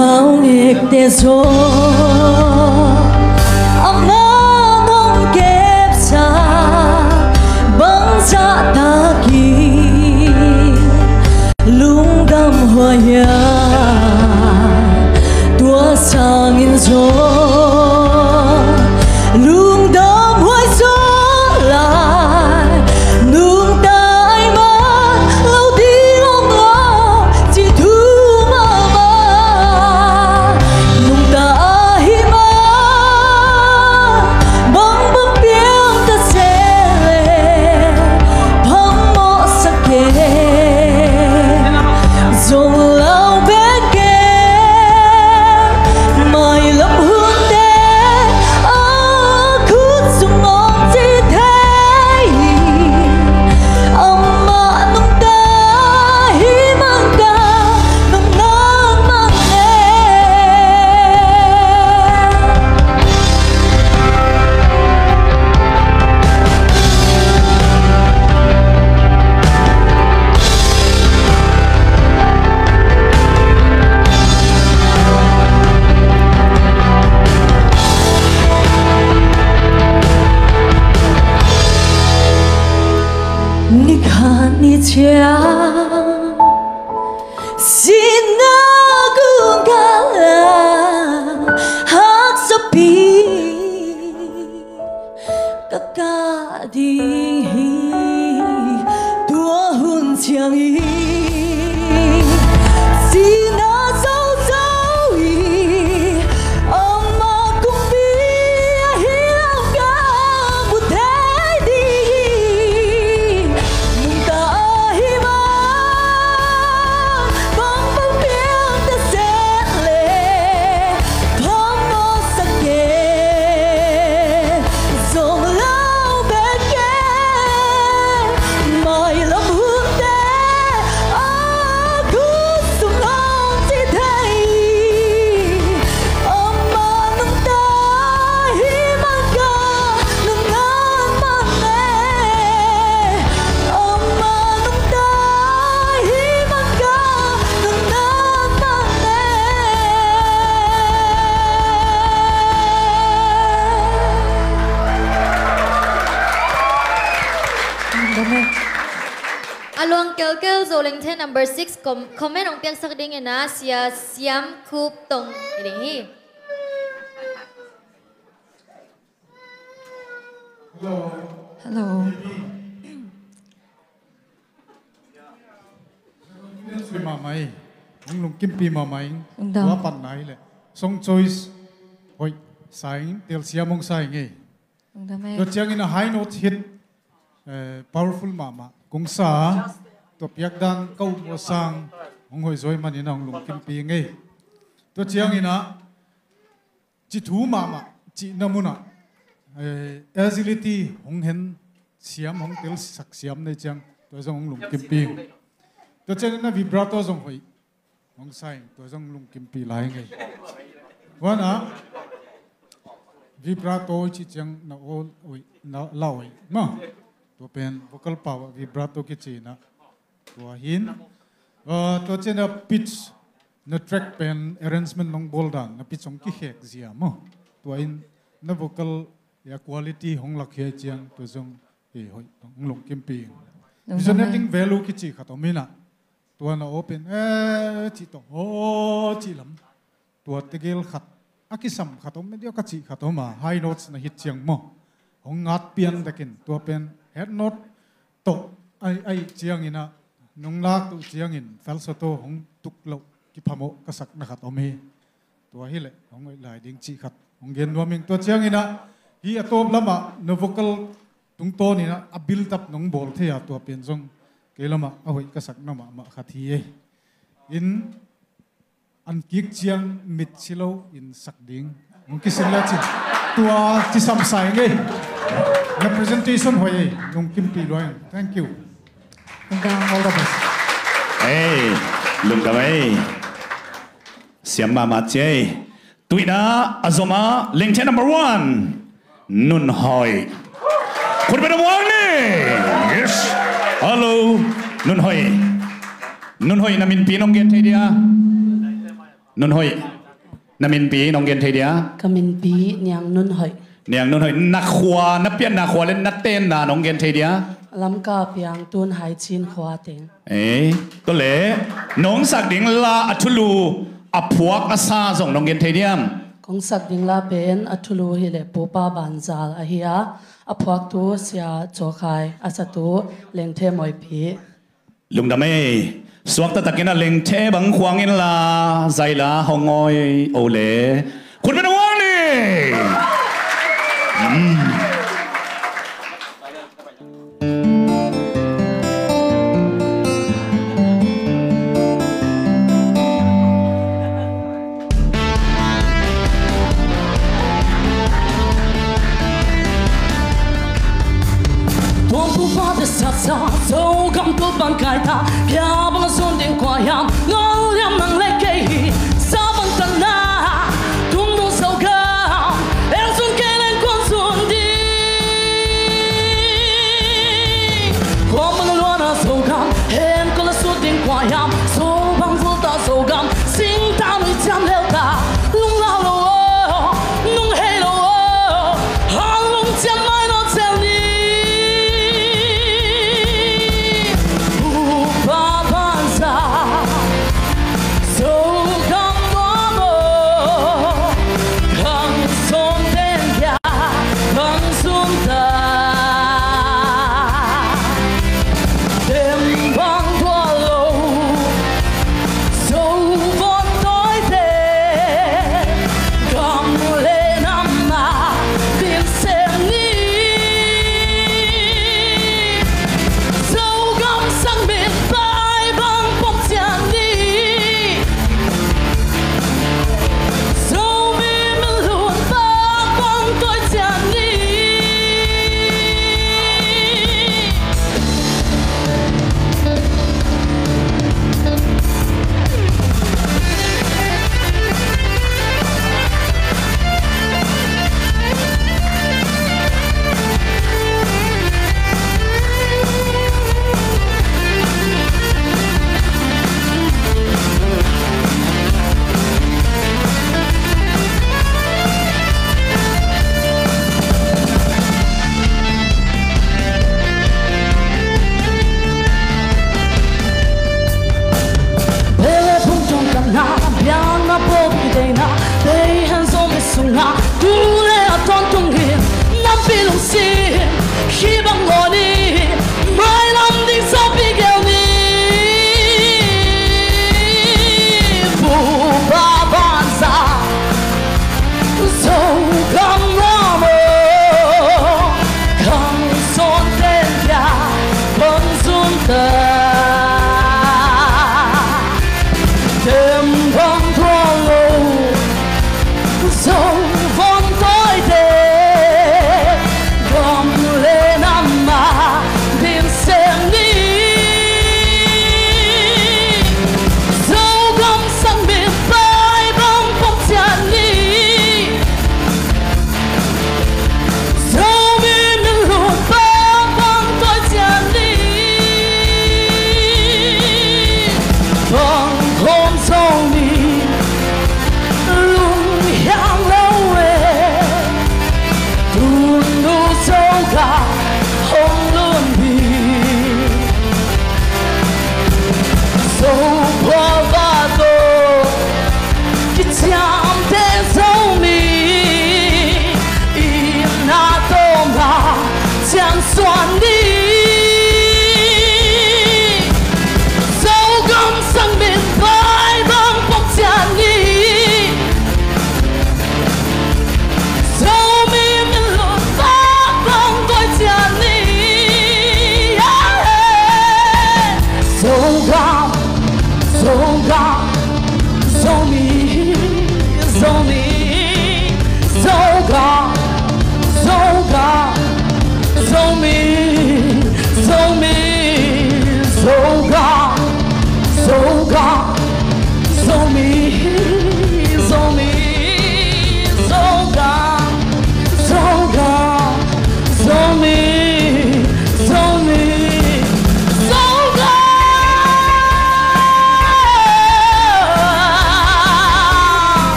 ngao nghịch tê số âm mơ không kép xa băng xa ta kỳ lung đâm hoa ya tua sang in gió lung đâm hoa gió lại nung tay mà lâu đi lòng ngõ chỉ thu mà nung ta hi mà băng băng biếng ta sẽ lệ thăm mõ sắc kề dùng lao bên kề mày lấp hương đê khút dùng ngón gì thế mà nung ta hi mang ca nung ngon mang ni khan ni chia xin na gung ga la hak sapi ka đi tua hun chiang y xin na dấu dấu y ông mà cũng biết hiểu cả một thế đi nung ta hi mà băng băng biếng ta sẽ lệ thăm mõ sắc kề dùng lao bên kề mày lắm hương đê cứ sung ngon chỉ thấy mà nung ta hi mang ca nung ngon mang nè mà nung ta hi mang ca nung ngon mang nè. Along kêu kêu rồi lên thế number 6 comment ông tiếng sắc đinh na sia siam khúc tông đi. Hello. Si mamay, ang lung kimpi mamay, Ang dam. wapan na ile. Song choice, hoy, saing, tel siya mong saing eh. Ang dami. Lo chang in a high note hit, powerful mama. Kung sa, to piak dan kau mo sang, ang hoy zoy man ina ang lung kimpi eh. To chang ina, chi thu mama, chi namuna. Agility hong hen siam hong tel sak siam ne chang, to zong lung kimpi. To chen na vibrato zong hoi hong sai to zong lung kimpi lai ngai wana vibrato chi chang na ol oi na lawai ma to pen vocal power vibrato ki chi na to hin to chen na pitch na track pen arrangement nong boldan na pitch ong ki hek zia mo to in na vocal ya quality hong lak he chang to zong e hoi hong lung kimpi resonating value ki chi khatominaตัวน่ะ open จีตงโอ้จีลำตัวตะเกลขัดอากิสัมขัดไม่เดียวกัจีขัดมา high notes น่ะฮิตเชียงมั่งของงัดเปลี่ยนตะกินตัวเป็น head note ตกไอเชียงอินะนงลากตัวเชียงอิน falsetto ของตุกเหลากิพามกษักนะขัดเอามีตัวฮิเละของหลายดิ้งจีขัดของเย็นรวมมิงตัวเชียงอินะฮีอัตโตบละมะน vocal ตุงโตนี่นะอับบิลตับนงบอลเทียตัวเป็นทรงlama ahoy kasak na ma khati in an kik chiang mit silo in sakding ngki sila chin tua chi sam sai nge representation hoye ngom kim pi loy thank you all the best hey lung ka mai siam ma ma che tuina azoma lengthen number 1 nun hoy khun ba dong ni yes hello nun hoy namin pinong get idea nun hoi namin pi nong gen thei dia kamin pi niang nun hoi niang nun hoi na khwa na pian na khwa len na ten na nong gen thei dia lam ka piang tun hai chin khwa teng to le nong sak ding la athulu aphuak asa zong nong gen thei diam kong sak ding la pen athulu hi le popa banjal a hiya aphuak tu sia chokhai asatu lengthe moi pi lung dame suak ta takina leng the bang khwang in la zaila hongoi ole kun ben wang ni sa sa so gam tu bang kai ta pia bang son ding kwa yam ngol yam nang le ke hi sa bang tan na tung no so ga en sun ke len kon sun di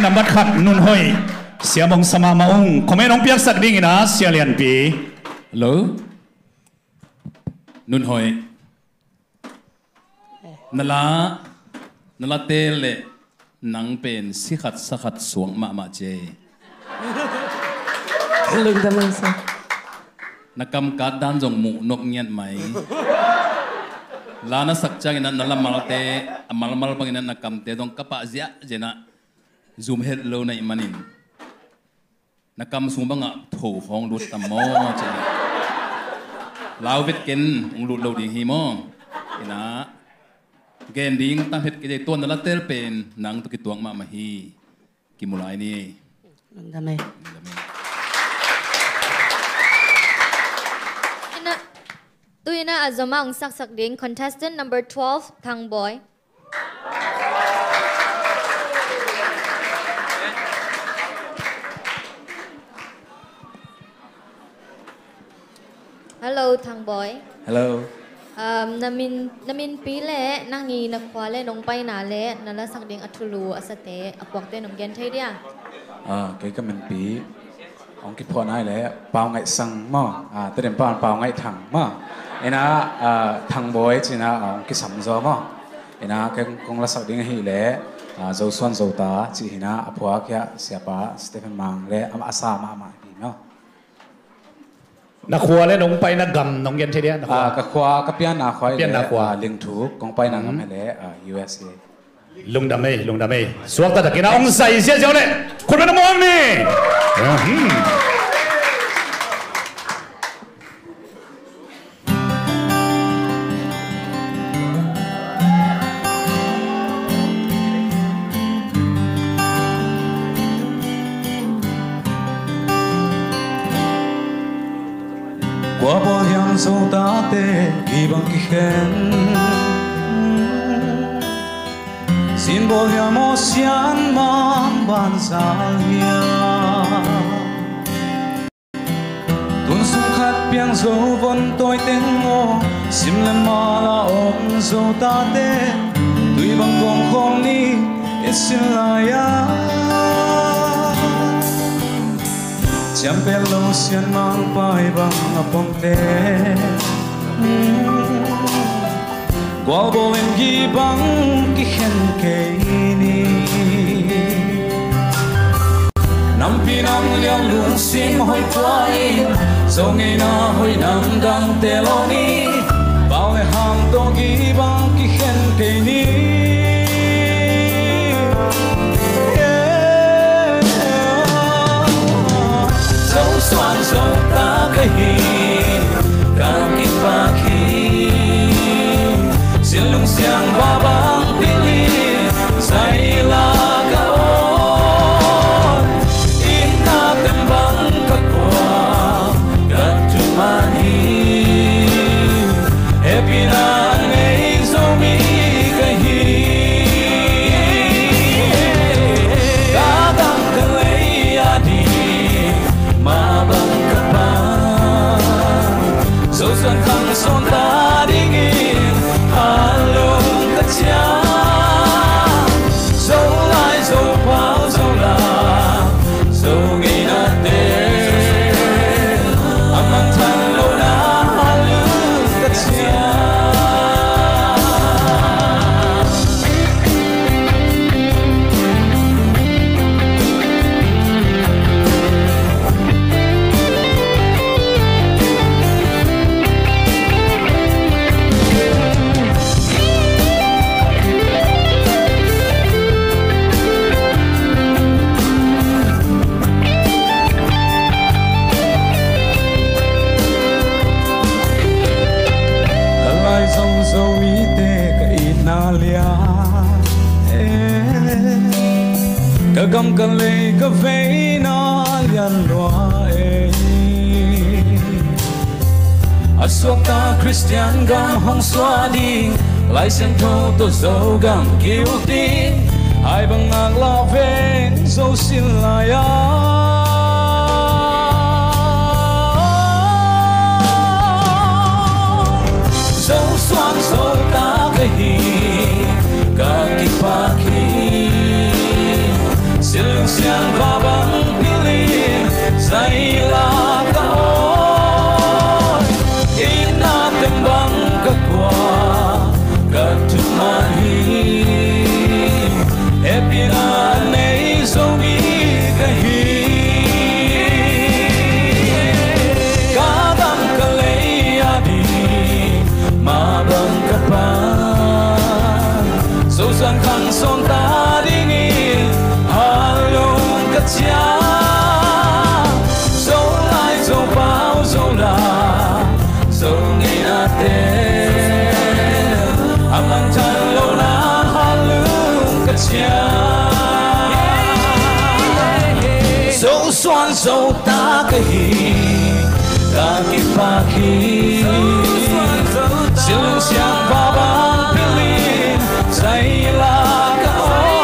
nắm bắt khát nun hoi xia mong sama maung comment ông piak sak ding ina xia lian pi lo nun hoi nala tele nang pen sikhat sakhat suang ma che lưng đâm lên sao nakam kat dan jong mu nok ngian mai lana sakcha ina nala malte amal pangina nakam te dong kapa zia jena zoom head lo nai manin nakam sumbanga tho hong lut tammo che lao vet ken ung lut lo ding hi mo ina gen ding tam het ke ton nala tel pen nang to ki tuang ma hi ki mulai ni lưng đâm lên Tuina azoma ang sak ding contestant number 12 Thang Boy. Hello Thang Boy. Hello. Namin pile nangi nakwale nong pai na le nala sak ding atulu asate apok te nong gen thai dia. Cái mình bí ông cái phone ai lẽ bao ngày sang mà tới điểm bao ngày thằng mà em thằng boy chỉ là ông cái sắm gió mà em cái con là sắc điên hi lẽ dâu xuân dâu ta chỉ hi na apua kia siapa Stephen Mang lẽ asa mà đi nó na khua le nong pai na gam nong gen thai dia cái khoa cái pian na khoai lẽ liên thủ con pai na ngam lẽ USA lung đam mê suak ta kina ông sai sia jao le khun na mong ni qua bao hiểm dấu ta tê ghi bằng ký khen xin bao hiểm ô xian mang bàn giao hiya tuôn sung khát biang dấu vẫn tôi tiếng ngô sim lên mà là ôm dấu ta tê tuy bằng vòng không ni ít xin lại chăm bé lâu xiên mang bay bằng bông tê qua bao em ghi bằng cái khen cây ni năm pi năm liang luôn sim hồi quay dẫu ngày na hồi năm đang tê lo ni bao ngày hàng to ghi bằng cái khen cây ni xoan dấu ta cái hi càng kinh pha khi xin lung xiang ba bang pili say la gaon in na tem bang kakwa katumani happy na nei zomi cái hi ka dang kalei adi mà bằng các bạn dẫu dần khăng son ta đi nghiêng hà lung tất cha dẫu lại dẫu bao dẫu là dẫu ngày na tê mang thân lâu na hà lung tất cha dâu mi tê cái na lia cái gam cái lê cái vây na lian loa asuak ta Christian gam hong xoa đi lại sen thô tô dâu gam kêu tin hai bằng ngạc la về dâu xin lại dẫu xoan dẫu ta cái hi cả kỳ pha khi xin dẫu xoan dẫu ta cái ta cái pha khi siêu sáng và ban pilin say la cả ôi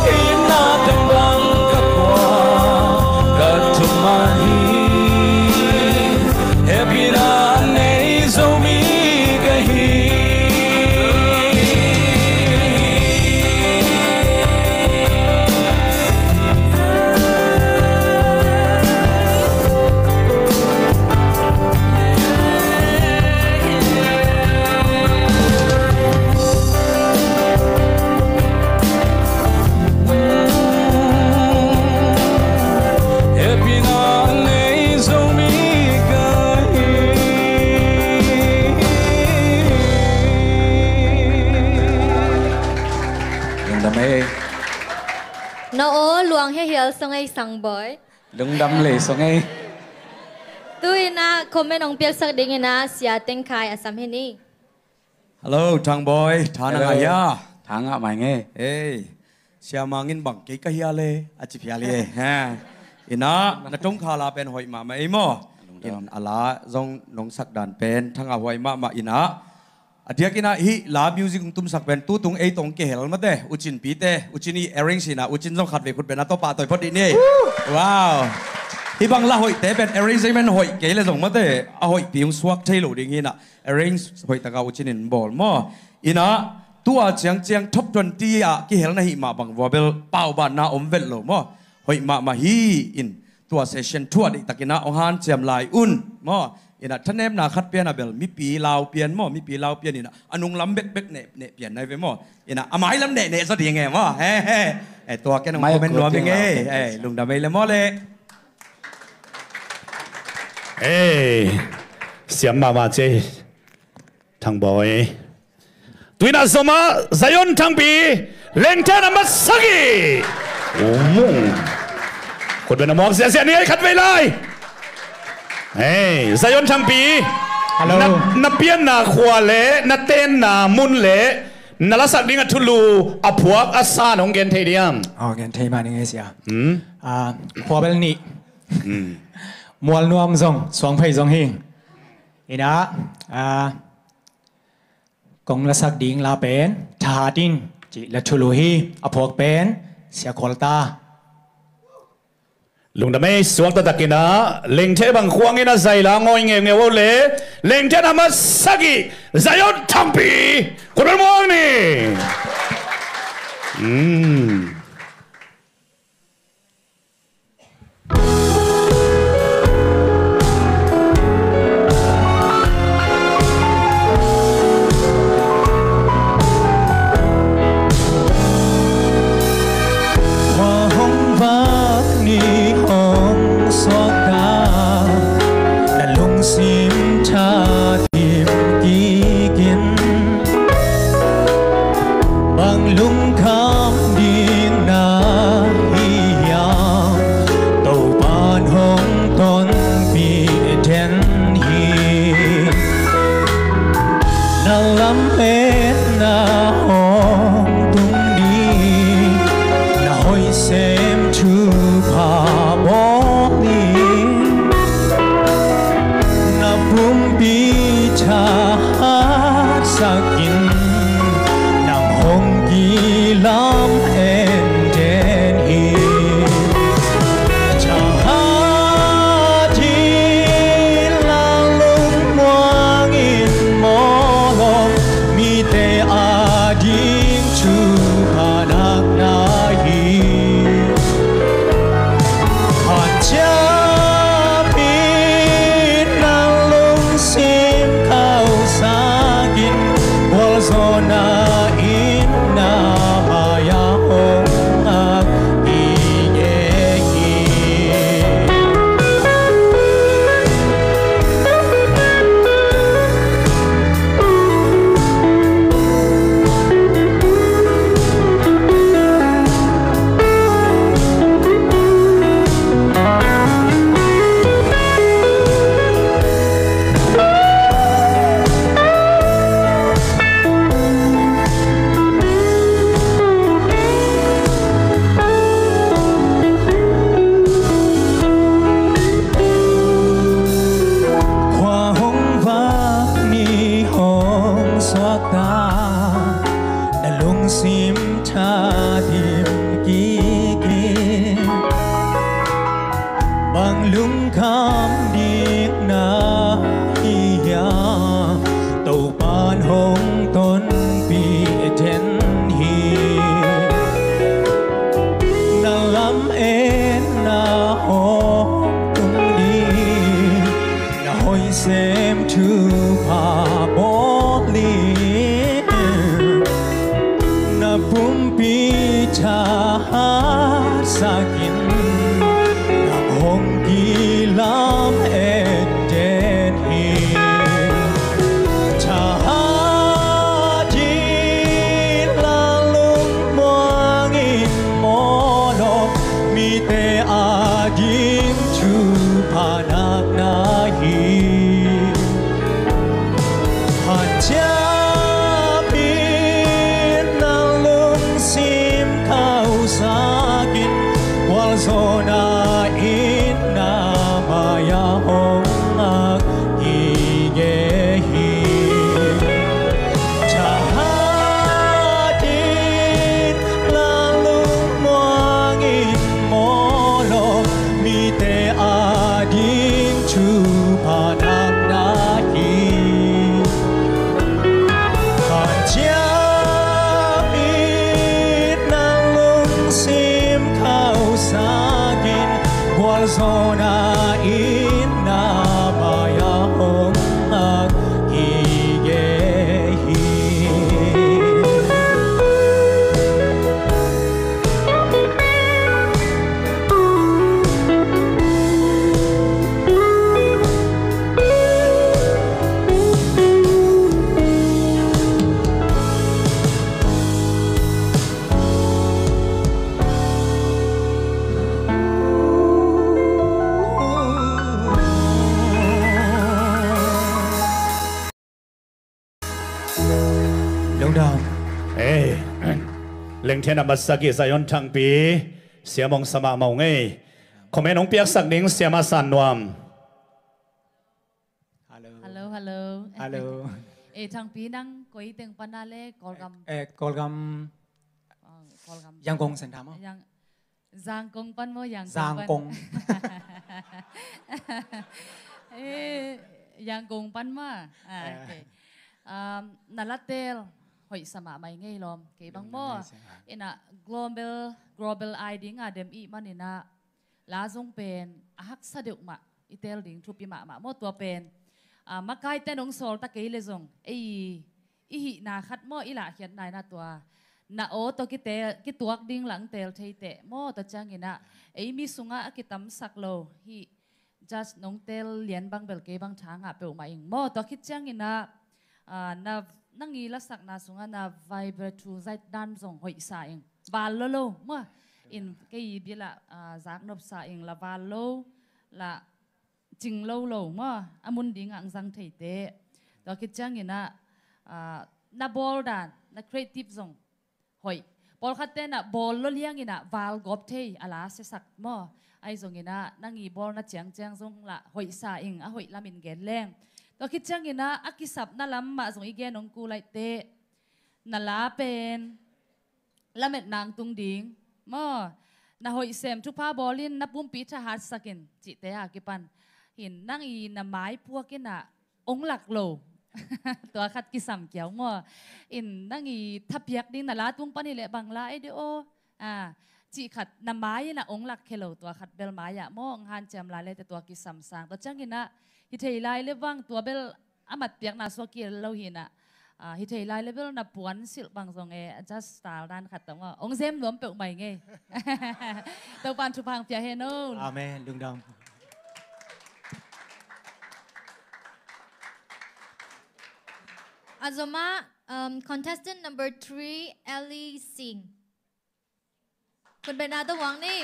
ina tâm băng cả qua cả thùng mani happy na nei dẫu mi cái nó ô luang he hiel song ai sang boy Lung đâm lệ xuống ngay. tui na comment ong piak sak ding na sia teng khai asam he ni Hello, thằng boy, thằng Hello. nào ya? Thằng ạ mày nghe. Hey, siya mangin bang kay kahiyale, at si piyale, ha. Ina, natong khala pen hoy ma mai mo. In ala zong nong sak dan pen, thang hoy ma ina. Adia kina hi la music tung tum sak pen tu tung ei tong ke hel ma de, uchin pi te, uchini earring sina, uchin zong khat ve khut pen ato pa toy phot ni. Wow. Hi bang la hoy te pen arrangement hoy ke le zong ma de, a hoy piung swak thailo ding ina. Arrange hoy taka uchin in ball mo. Ina tua chiang top 20 a ki hel na hi ma bang vobel pau ban na om vel lo mo hoi ma hi in tua session tua dik takina ong han chiam lai un mo ina thanem na khat pian abel mi pi lao pian mo mi pi lao pian ina anung lam bek ne pian nai ve mo ina amai lam ne sa ding nge mo he tua ke nong comment no bi nge lung da mai le mo le siam ma che thằng boy tui na zoma zayon thang pi leng ten amat sagi khut ben amok sia ni khat ve lai zayon thang pi na pian na khwa le na ten na mun le na la sak ding athulu aphuak asa nong gen thei diam gen thei ma ni nge sia khwa bel ni mual nuam zong song phei zong hing ina Kong la sak ding la pen tha tin chỉ là thulu hi apok pen sia kolta lung da mai suak ta takina leng the bang khuang ina zai la ngoi nge wo le leng the na sagi zayon thampi khol mo ni lung kham din lung kham điếc na hiya tàu ban hồng tôn pi thiên hi na lam en na ho tung đi na hoi xem tu pa bo li na pum pi cha sakin na hong ki lam et den hi cha ji la lung moang in mo lo mi te a dim chu pa nak na hi han cha sakin wal zona inna maya hong ak ige hi chahatin lalung moang in molo mi te ading chu panak na hi han cha sim khao sakin wal zona inna maya hong ak ige hi Leng thiên âm sắc sa yon thang pi sia mong sama mau ngay comment ông piak sak ding sia ma san nuam hello thằng pi đang coi tiếng panale Kolgam Yang Gong sen thamo Giang Công pan mo Giang Gong Giang Công pan ma nalatel hội sama mai ngay lom cái bang mo ina global ID nga dem i manina la zong pen ahak saduk ma itel ding thupi ma mo tua pen makai tenong sol ta ke le zong ei hi na khat mo ila hian nai na tua na o to ki tuak ding lang tel thei te mo to changina ei mi sunga kitam saklo hi just nong tel lian bang bel ke bang thanga pe ma ing mo to khit changina na nangi la sak na sunga na viber thu zai dan zong hoi sa ing val lo mo in ke bila zak nop sa ing la val lo la ching lo mo amun ding ang sang thei te to khit changina na bol dan na creative zong hoi bol khatte na bol lo liang ina val gop thei ala se sak mo ai zong ina nangi bol na chang zong la hoi sa ing a hoi lamin gen leng to khit changina akisap na lam ma zong igen ong kulai te na la pen lamet nang tung ding mo na hoi sem thu pa bolin na pum pi tha hat sakin chi te a kipan hin nang i na mai puakina ong lak loตัวขัดกิสัมเกี่ยวมั่วอินนั่งอีทับยักดินน่ะลาตุ้งปนิเละบังลาไอเดียวจีขัดน้ำไม้น่ะองหลักเคโลตัวขัดเบลไม้อะมองหันจำลายเลยแต่ตัวกิสัมสางตัวจังกินนะฮิเทยไลเลวังตัวเบลอามัดเปียกน่ะสวกีเราหินอะฮิเทยไลเลเบลน่ะปวนสิลบังทรงjust style ด้านขัดแต่ว่าองเซมหลวมเปิลใหม่ไงตัวปานชุพังเปียเฮโนอาเมนลุงดำAzoma, contestant number 3, Ellie Singh.คุณเป็นอาตวังนี่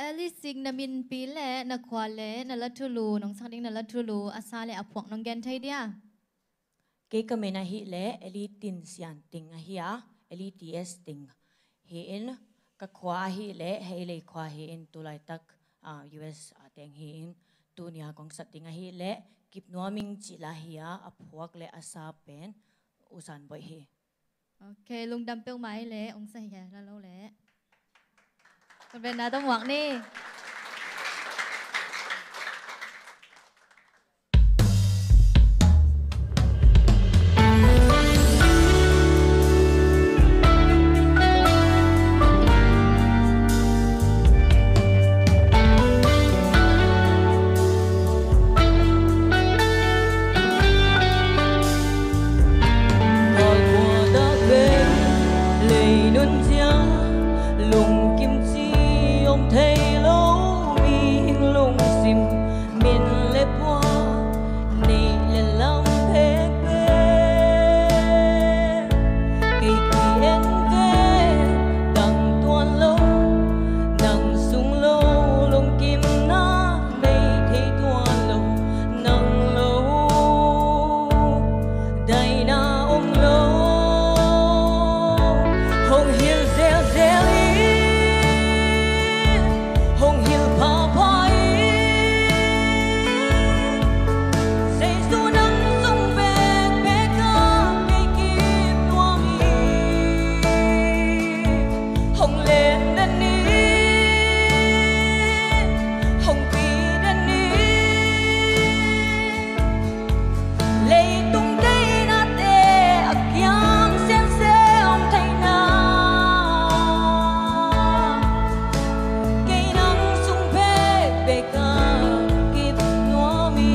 Ellie Singh นามินปีเล่นักควาเล่นลัทธุลูน้องสักดิ้งนลัทธุลูอาซาเลอพวกน้องแกนไทยเดียเกก็ไม่น่าฮิเล่เอลิตินเซียนติงเฮียเอลิทีเอสติงเห็นก็ควาฮิเล่ให้เลยควาเห็นตัวไรตักUS แต่งหินตัวนี้ของสัตว์ติงเฮเละกิบนัวมิงจิลาเฮียอพวกเละอาซาเป็นอุสันบ่อยเฮ Ok, lung đâm tiêu máy lẽ, ông say hè là lâu lẽ. Còn bên nào tông ngoặc đi. lùng kim chi ông thấy lố mi lùng sim miền lệ qua này là lòng thế quê kỳ kỳ en quê đằng tuan lâu đằng sung lâu lùng kim na đây thấy tuan lâu nằng lâu đây na ôm lâu hồng hiền reo reo hồng hiền pa pa say su nắng sung về bé ca cây kim noa mi hồng lên đan ni hồng pi đan ni lệ tung tây na tê akiang sen se ông thay na cây nắng sung về bé ca kịp noa mi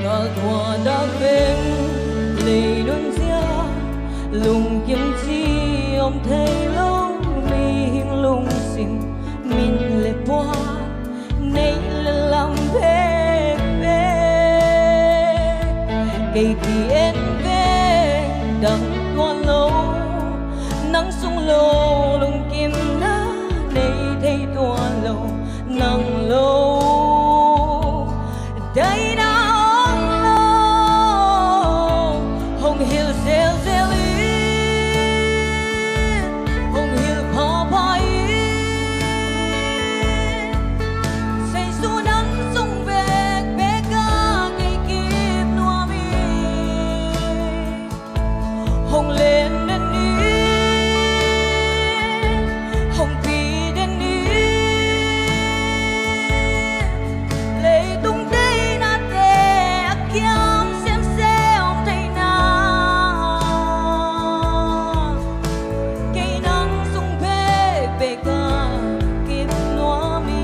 ngờ thua đã bên lì đơn dia lùng kiếm chi ông thấy lâu mi hiên lùng xin min lệ qua này là làm phê phê cây thì em về đằng con lâu nắng sung lâu lùng kim na này thấy toàn lâu nắng lâu đây na ông lâu hồng hill reo reo hồng hill pa pa say su nắng sung về bé ca cây kim noa mi hồng lên đến đi hồng pi đến đi lệ tung tây na tê akiang xem se ông thấy na cây nắng sung về bé ca kim noa mi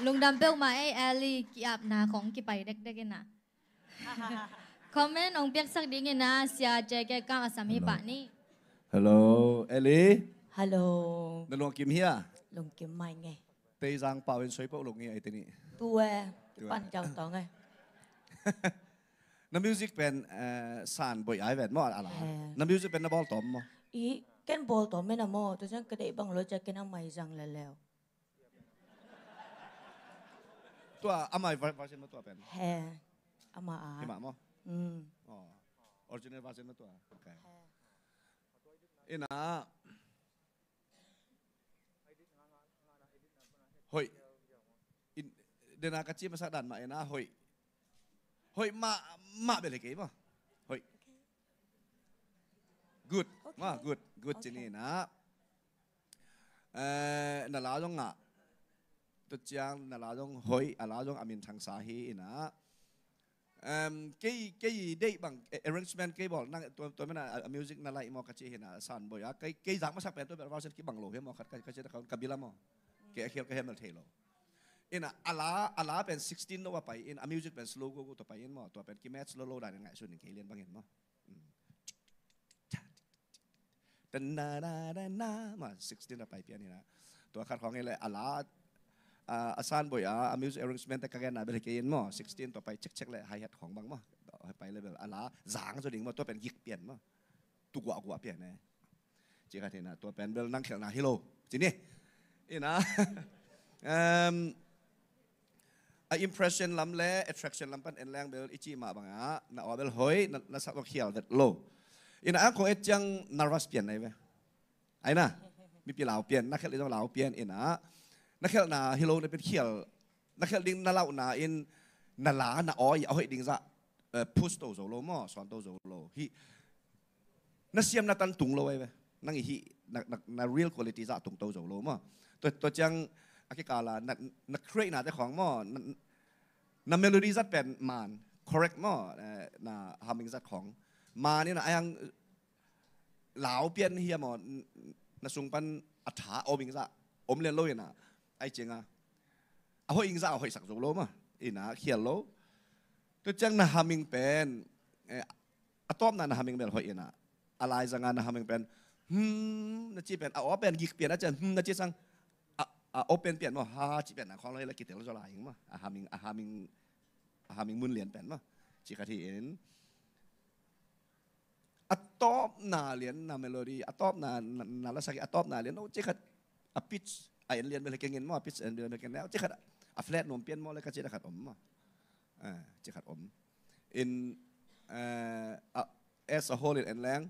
Lung đâm tiêu máy Ali kỳ áp naของkỳ bay đek đek na. Comment ông biết sắc đi nghe na xia chạy cái cam asam hi bạn ni. Hello, Ellie. hello Nè luồng kim hia. lùng kiếm mai nghe Tây Giang bảo bên suối bộ lục nghe ấy tên này. tua cái pan chào tao nghe Nè music pen sàn bồi ái vẹn mò à là. Nè music pen nè ball tóm mò. ý cái bol tao mới nằm mò tôi chẳng cái đấy bằng lối chạy cái năm mày rằng là lèo Tua amai version mà tua pen. hè ama à Hima mò. Original version mà tua. Okay. Ina. Hoi. In dena kacil masa dan mak ina hoi. Hoi mak beli ke mah. Hoi. Good. Mah good cini na. Na la dong ngah. Tu chiang na la dong hoi, ala dong amin thang sahi ina. Cái đây bằng arrangement cái bảo năng tôi mới là music là lại mà cái gì hiện là sàn bởi cái dạng mà sắc bén tôi bảo vào cái bằng lỗ hiếm mà cái gì đó kabila mà cái khiêu cái hiếm là thể lỗ อินอาลาเป็น16ตัวไปอินมิวสิกเป็นสโลว์กูตัวไปอินมั้งตัวเป็นกิมเมสโลว์ได้ยังไงส่วนหนึ่งเรียนบางเห็นมั้งแต่นามา16ตัวไปเปียนี่นะตัวขัดของไงเลยอาลาอาซานบ่อยมิวสิก arrangement แต่กันนะเป็นเกียนมั้ง16ตัวไปเช็คเลยไฮแฮทของบางมั้งไปเลยแบบอาลาจางส่วนหนึ่งมั้งตัวเป็นยิกเปลี่ยนมั้งตัวกว่าเปลี่ยนนะจีกันเถอะนะตัวเป็นเบลนั่งเขียนนาฮิโร่จีนี่อินะimpression ลำเล่ attraction ลำปันเอ็นแรงเบลอิจิมาบางอ่ะน่าเอาเบลหอยน่าสักตัวเขียวเด็ดโลอินะของเอ็ดจัง nervous เปลี่ยนไหนไหมไอ้น่ะมีปีเหล่าเปลี่ยนนักเขียนต้องเหล่าเปลี่ยนอินะนักเขียนน่ะฮิโร่เนี่ยเป็นเขียวนักเขียนดิ้งน่าเล่าน่ะอินน่าหลาน่าอ้อยเอาให้ดิ้งซะpush ตัวโซโลมั้งสอนตัวโซโลฮีน่าเสียมน่าตันตุงโลไว้ไหมนั่งอีฮีน่า real quality ซะตุงตัวโซโลมั้งตัวจังอากิกาลานักเครียดน่ะแต่ของมั่วนักเมโลดี้จัดเป็นมัน correct มั่วน่ะฮามิงจัดของมานี่นะไอ้ยังเหลาเปลี่ยนเฮียมั่วน่ะส่งปันอัฐาอมิงจัดอมเรียนโลยน่ะไอ้เจ๋งอ่ะเอาให้อิงจัดเอาให้สักโซโลมั้งอีน่ะเขียนโลตัวจังน่ะฮามิงเป็นอะตอมน่ะฮามิงเป็นหอยน่ะอะไรจังงานน่ะฮามิงเป็นน่ะจีเป็นเอาเป็นยิกเปลี่ยนนะจังน่ะจีจังโอเปนเปลี่ยนมั้งฮาจีเป็นนะของเราเลยกิจเราจะลายมั้งฮามิงมุนเหรียญเป็นมั้งจีกะทีเอ็นอะตอมนาเหรียญนาเมโลดี้อะตอมนาละสักอะตอมนาเหรียญโอ้จีกะอะพิชไอเอ็นเหรียญเป็นเก่งเงินมั้งพิชเอ็นเหรียญเป็นเก่งแล้วจีกะอะแฟลตนมเปลี่ยนมั้งเลยก็จีกะขัดอมมั้งจีกะอมอินas a whole เอ็นแรง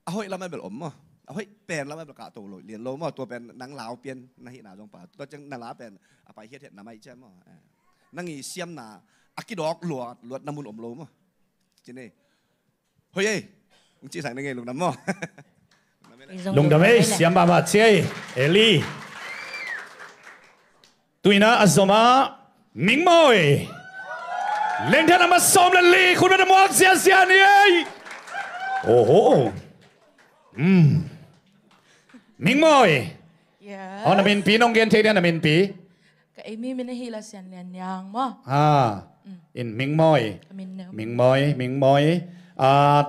เอาให้เราไม่เป็นอมมั้งเอาให้เป็นแล้วไม่ประกาศตัวเลยเรียนโลมาตัวเป็นนังเหลาเปลี่ยนนาหินาจงป่าตัวจังนาลาเป็นไปเฮ็ดนาไม่ใช่มั้งนั่งอีเสียมนาอากิดอกหลวดน้ำมันอมโลมั้งจีนี่เฮ้ยมึงจีสั่งได้ไงลุงน้ำมั้งลุงดำเอ้เสียมบาบาเชยเอลีตุยน่าอัศมามิงมอยเล่นเท่านั้นมาซ้อมเล่นลีคุณเป็นมอสเสียนี่โอ้โหมิงมอยอ๋อนามินปีน้องเกนเทียนนามินปีก็ไอ้มีมันฮิลาเซียนเลียนยางมั้งอินมิงมอย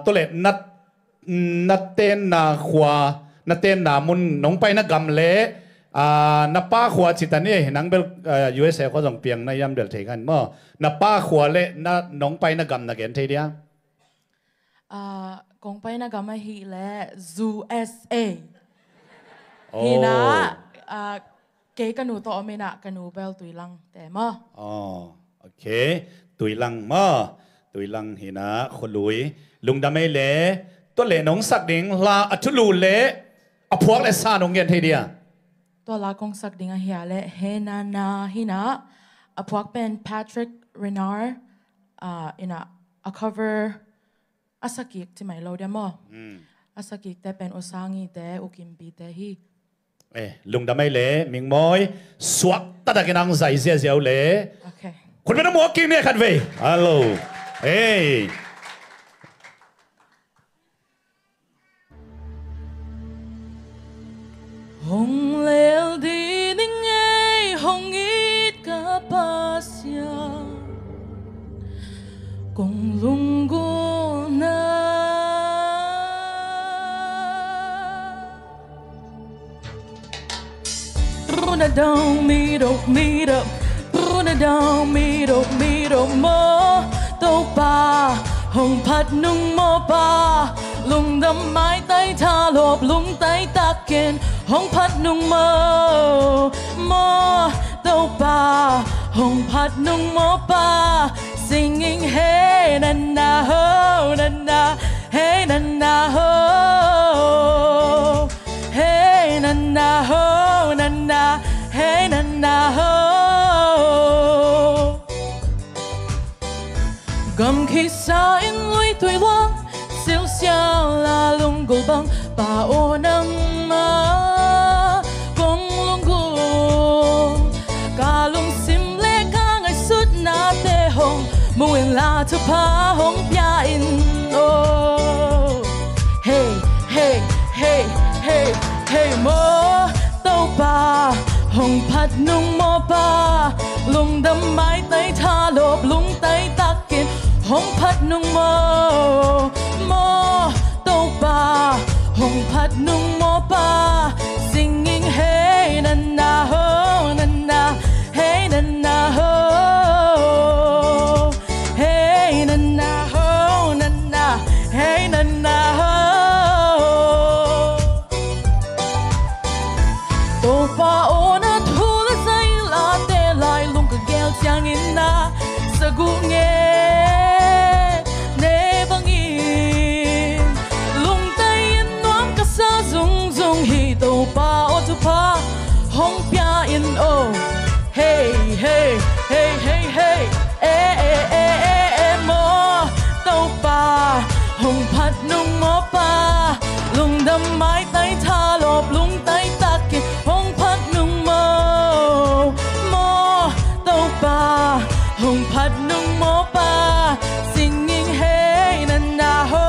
ตัวเล็กนัดเต้นนาขวานัดเต้นนามุนน้องไปนักกำเล่นับป้าขวาจิตานี่นังเบลUSA เขาส่งเปียงในยามเดือดเทกันมั้งนับป้าขวาเล่น้องไปนักกำนักเกนเทียนกงไปนักกำมาฮิเล่ USA ฮินะเกกันหนูต่อเมนะกันหนูเบลตุยลังแต่มั้งโอเคตุยลังมั้งตุยลังฮินะคนลุยลุงดำไม่เล่ตัวเล่น้องสักดิ่งลาอัตุลูเล่อพวกเล่ซาน้องเกนเทียนตัวลากงสักดิ่งเฮียเล่เฮนาฮินะอพวกเป็น Patrick Renard อินะa cover อาสกิกที่ไม่เราเดมออาสกิกแต่เป็นอุสางีแต่อุกิมปีแต่ฮีลุงดำไม่เล่มิงมอยสวักตัดกันนังใส่เสียเล่คุณเป็นน้ำหมวกกินเนี่ยขัดเวฮัลโหลเฮ้หงเลวดีนิ่งไงหงอีดกับปาเสียกงลุงกูนาRuna down meet up Runa down meet up mo tàu pa hồng phật nung mo pa lung đâm mái tay tha lộp lung tay tạc kền hồng phật nung mo tàu pa hồng phật nung mo pa singing hey na na ho na na hey na na ho hey na na ho na na hey na na ho gầm khi xa in lối tuổi loang siêu siêu là lung gồ băng bà ô nâng ma gong lung gồ cả lung sim lê ca ngày suốt na tê hồng mùi là thơ pa hồng bia in ô hey hey hey hey hey mo tàu pa hồng phật nung mo pa changin na sagu nge ne bangin lung tay in nuam ka sa zung zung hi to pa o tu pa hong pia in o hey hey hey hey hey mo to pa hong phat nung mo pa lung đâm mái tay tha lộp lung tay tắc kì hong phat nung mo tàu pa hong phat nung mo pa singing hey na na ho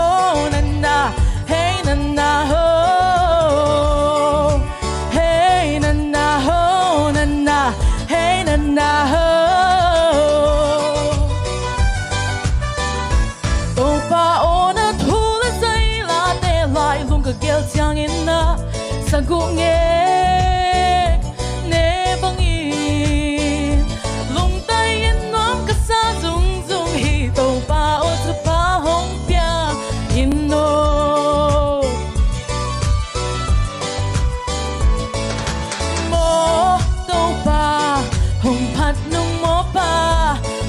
na na hey na na ho hey na na ho na na hey na na ho tàu pa o na thu la say la te lại lung ka gel chang in na sang gu nghe ne bangin lung tay in nom ka sa zung zung hi tàu pa o tu pa hong pia in no mo tàu pa hong phat nung mo pa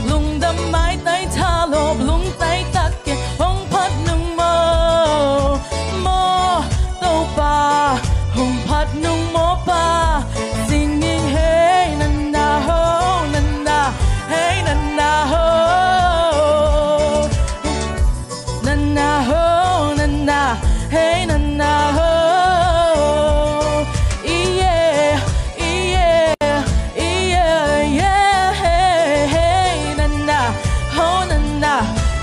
lung đâm mái tay tha lộp lung tay tắc kì hong phat nung mo tàu pa hong phat nung mo pa singing hey na na ho na na hey na na ho na na ho na na hey na na ho yeah yeah yeah yeah hey hey na na ho na na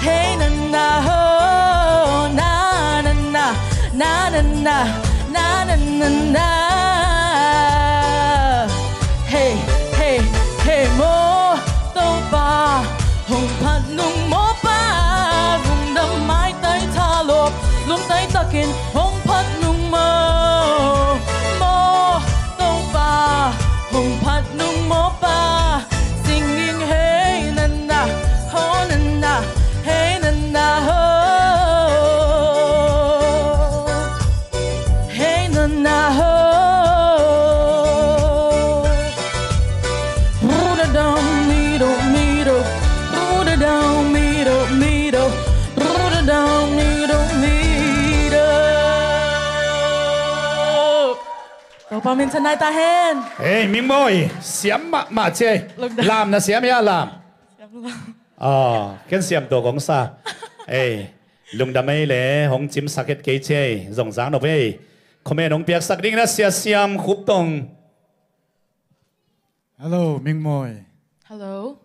hey na na ho na na na na na na na na na na hey hey hey mo tàu pa hong phat nung mo pa lung đâm mái tay tha lộp lung tay takin hong phat nung mo tàu pa hong phat nung mo pa singing hey na na ho na na hey na na ho hey na na ho Put it down me do put it down me do put it down me do tàu pa min chanai ta hen Hey, Ming Boy, xiêm mà chơi, làm là xiêm ya làm. Cái xiêm đồ cũng sa. Hey, lung đam ấy lẽ hong chim sakit cây chơi, rong rang đâu vậy? Comment hong piak sak ding na xiêm khúc tông. Hello, Ming Moy. hello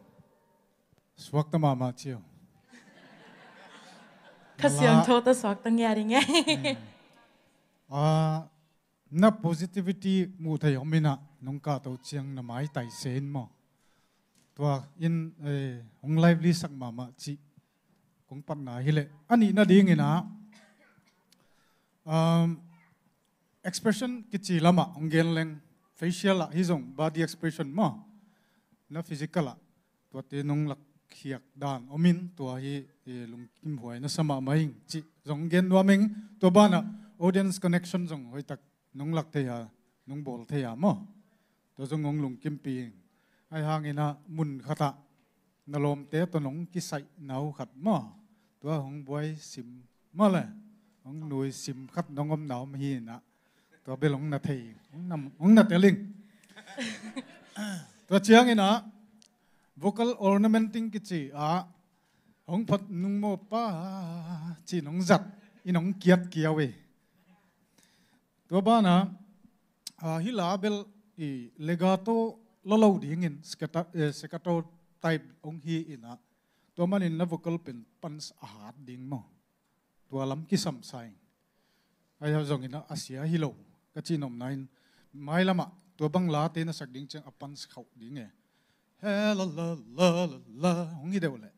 Swak ta mama chiu. ka siang tho ta swak tang ya ring nghe Na positivity mu thầy hôm mina nông ca tàu chiang na mai tai sen mo. Tua in hong lively sak mama chi. Kung pan na hile. Ani na ding ina. Expression kichi lama hong gen leng facial la hizong body expression mo. Na physical la. Tua te nong lak khiak dan omin tua hi lung kim huai na sama mai chi zong gen nuaming tua bana audience connection zong hoi tak nong lak thea nong bol thea mo to zong ngong lung kim pi ai hangina mun khata nalom te to nong ki sai nau khat mo tua hong boy sim mo le hong nui sim khat nongom nau ma hi na tua belong na thei hong na teling tua chiang ina vocal ornamenting kichi hong phat nung mo pa chi nong zat inong kiat kiawe to bana hi label i legato lolo dingin scato type ong hi ina to manin na vocal pen pans ahat ding mo to alam ki sam sai ai ha zong ina asia hi lo ka chi nom nain mai lama to bangla te na sak ding chang apans khau ding e la la la la hong hi deu le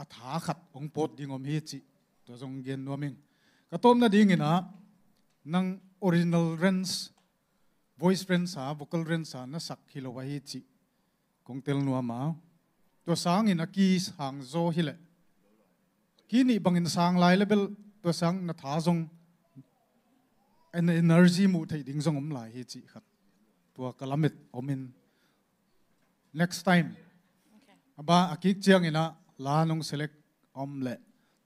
a tha khat ong pot ding om hi chi to zong gen noming ka tom na ding ina nang original range voice range vocal range na sak hilo wa hi chi kong tel nuwa ma to sang in a ki sang zo hi le ki ni bangin sang lai level to sang na tha zong an energy mu thai ding zong om lai hi chi khat to kalamit omin next time ba akik chiang ina la nong select omle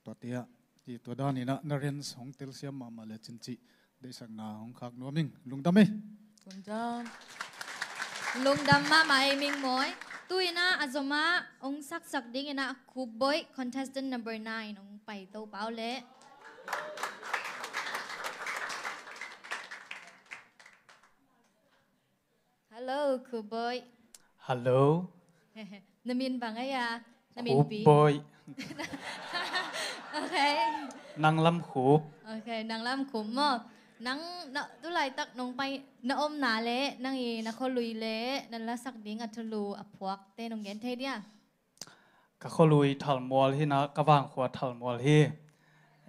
to tia ti to dan ina naren song tel siam ma le chinchi de sang na hong khak no ming lungdam ei lungdam ma ai ming moi tuina azoma ong sak ding ina khub boy contestant number 9 ong pai to pau le hello khub boy hello namin bang ai à namin pi boy okay nang lam khub okay nang lam khub mo nang tu lai tak nong pai na om na le nang i na kholui le nan la sak ding athulu aphuak te nong gen the dia ka kholui thal mol hi na ka wang khwa thal mol hi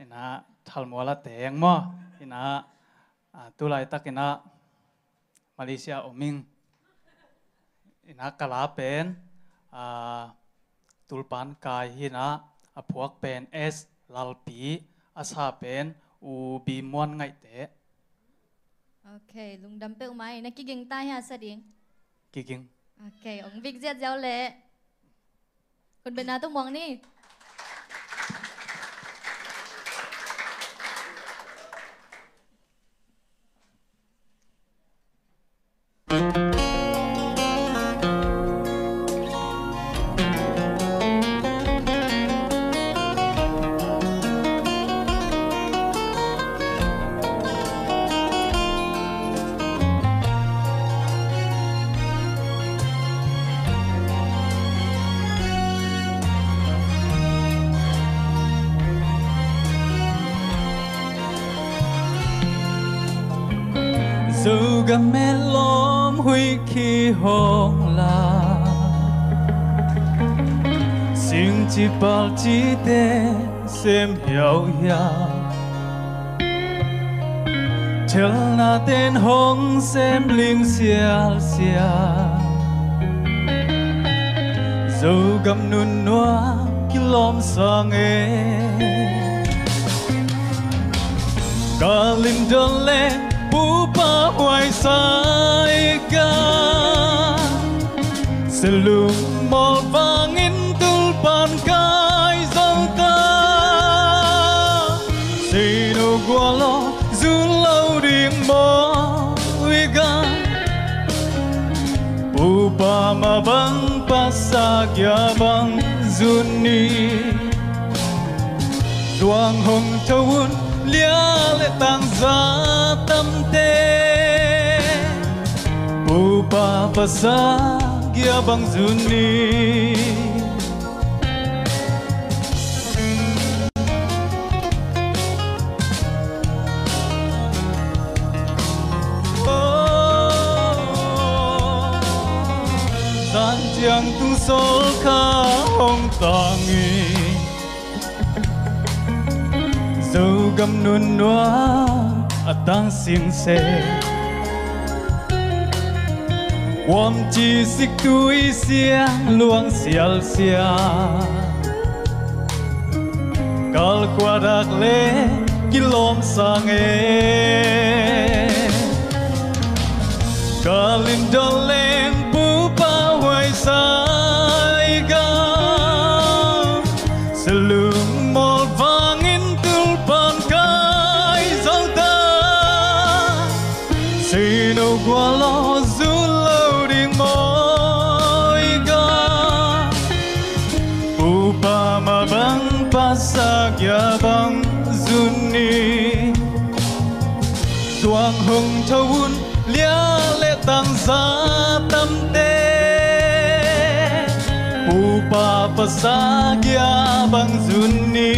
ina thal mol la teng mo ina tu lai tak ina Malaysia oming ina kala pen tulpan kai hi na aphuak pen s lalpi asa pen u bi mon ngai te okay lungdam pe mai na ki ging tai ha sa ding ki ging okay ong big jet giao leคนเป็นนาต้องมองนี่ dù gầm mẹ lom huy khi hong la xin chỉ bảo chỉ để xem hiểu ya chờ na tên hong xem linh xiao xiao dù gầm nun noa khi lom sang cả linh đơn lên Pupa hoài sai ga Selum mol vangin tulpan kai zalta Sino gualo zulau ding mo wiga Pupa mabang pasagya bang zuni Duang hong tawun lia lệ tang za tâm te Pupa pasa gia bang zuni San chiang tu sol kha hong tangi dâu gầm nun noa tăng xiên xe Wam chi xích túi xia luang xial xia Kal qua đặc lê kilom sang Kalim don lên pupa hoài sai ga Selum mol vangin tulpan kai zalta Sino gualo zulau ding moi ga Pupa mabang pasagya bang zuni Duang hong thawun lia lệ tang za tâm te Pupa pasagya bang zuni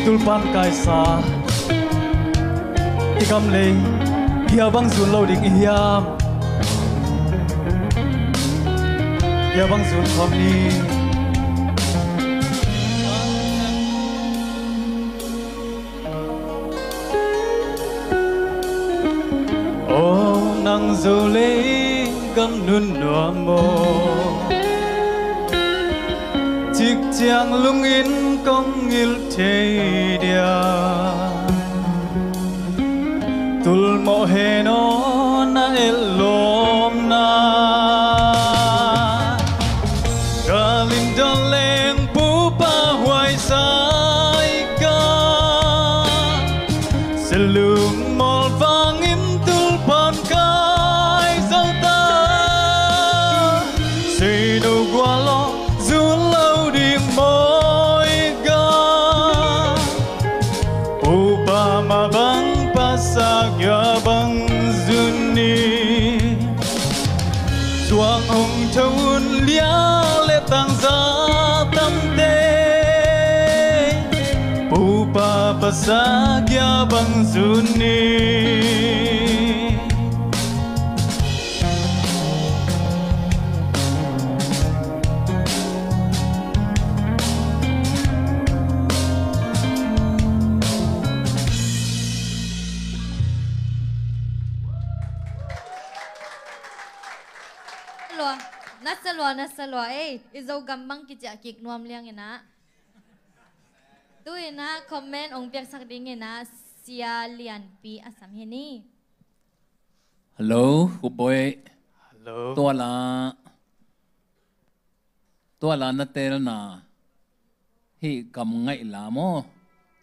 Tulpan kaisa Ikam le Hia bang zun lo ding hiam Hia bang zun khom ni Oh nang zo le gam nun no mo chiếc chàng lung in công ngil thế dia tul mo he no na elom na galin don leng pu pa hoài sai ca selung mol vang in tul pan kai dâu ta say no qua lo du lâu đi môi ga pu pa ma bang pa sa ga bang zuni chuang hồng thôn lia lệ tang za tâm tê pu pa sa ga bang zuni nasalwa izo gambang kicha kik nuam liang ina tu ina comment ong piak sak ding ina sia lian pi asam heni hello ku boy hello tua la na tel na hi kam ngai la mo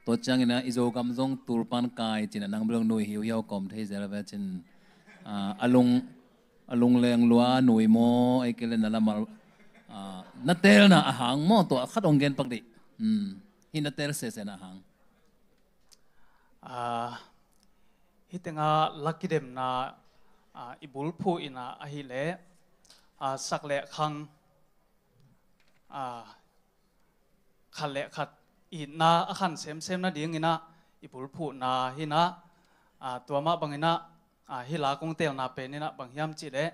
to chang ina izo kam zong turpan kai chin nang blong noi hiu hiu kom thei zel va chin alung leng lua nui mo ai kele na lamal na tel na ahang mo to khat ong gen pak di hi na tel se na hang hi tenga lucky dem na ibul phu ina ahi le sak le khang khat le khat i na akhan sem na ding ina ibul phu na hi na tua ma bang ina hi la kong tel na pe ni na bang hiam chi le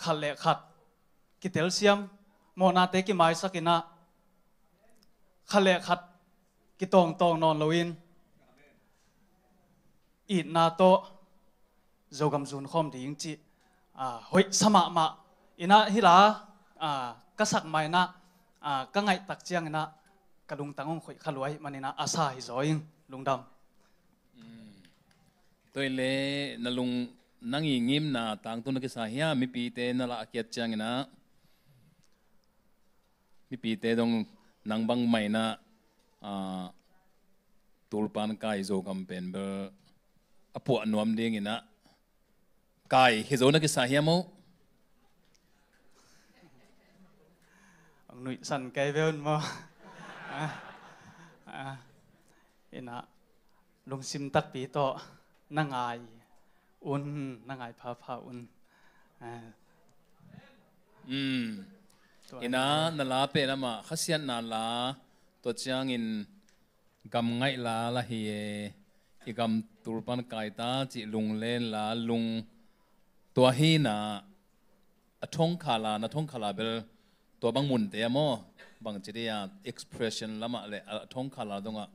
khat le khat ki tel siam mo na te ki mai sakina khat le khat ki tong non loin i na to zogam zun khom ding chi hoi sama ma ina hi la ka sak mai na ka ngai tak chiang na kalung tangong khoi khalwai manina asa hi zoing lungdam tôi lệ na lung nang yi ngim na tang tu na ki sa hiya mi pi te na la kiat chang na mi pi te dong nang bang mai na tulpan kai zo kam pen be apu anuam ding ina kai hi zo na ki sa hiya mo ang nui san kai veon mo ina lung sim tak pi to nangai pha ina na la pe na ma khasian na la to chang in gam ngai la hi e gam turpan kai ta chi lung len la lung to hi na athong khala bel to bang mun te mo bang chi ya expression lama le athong khala donga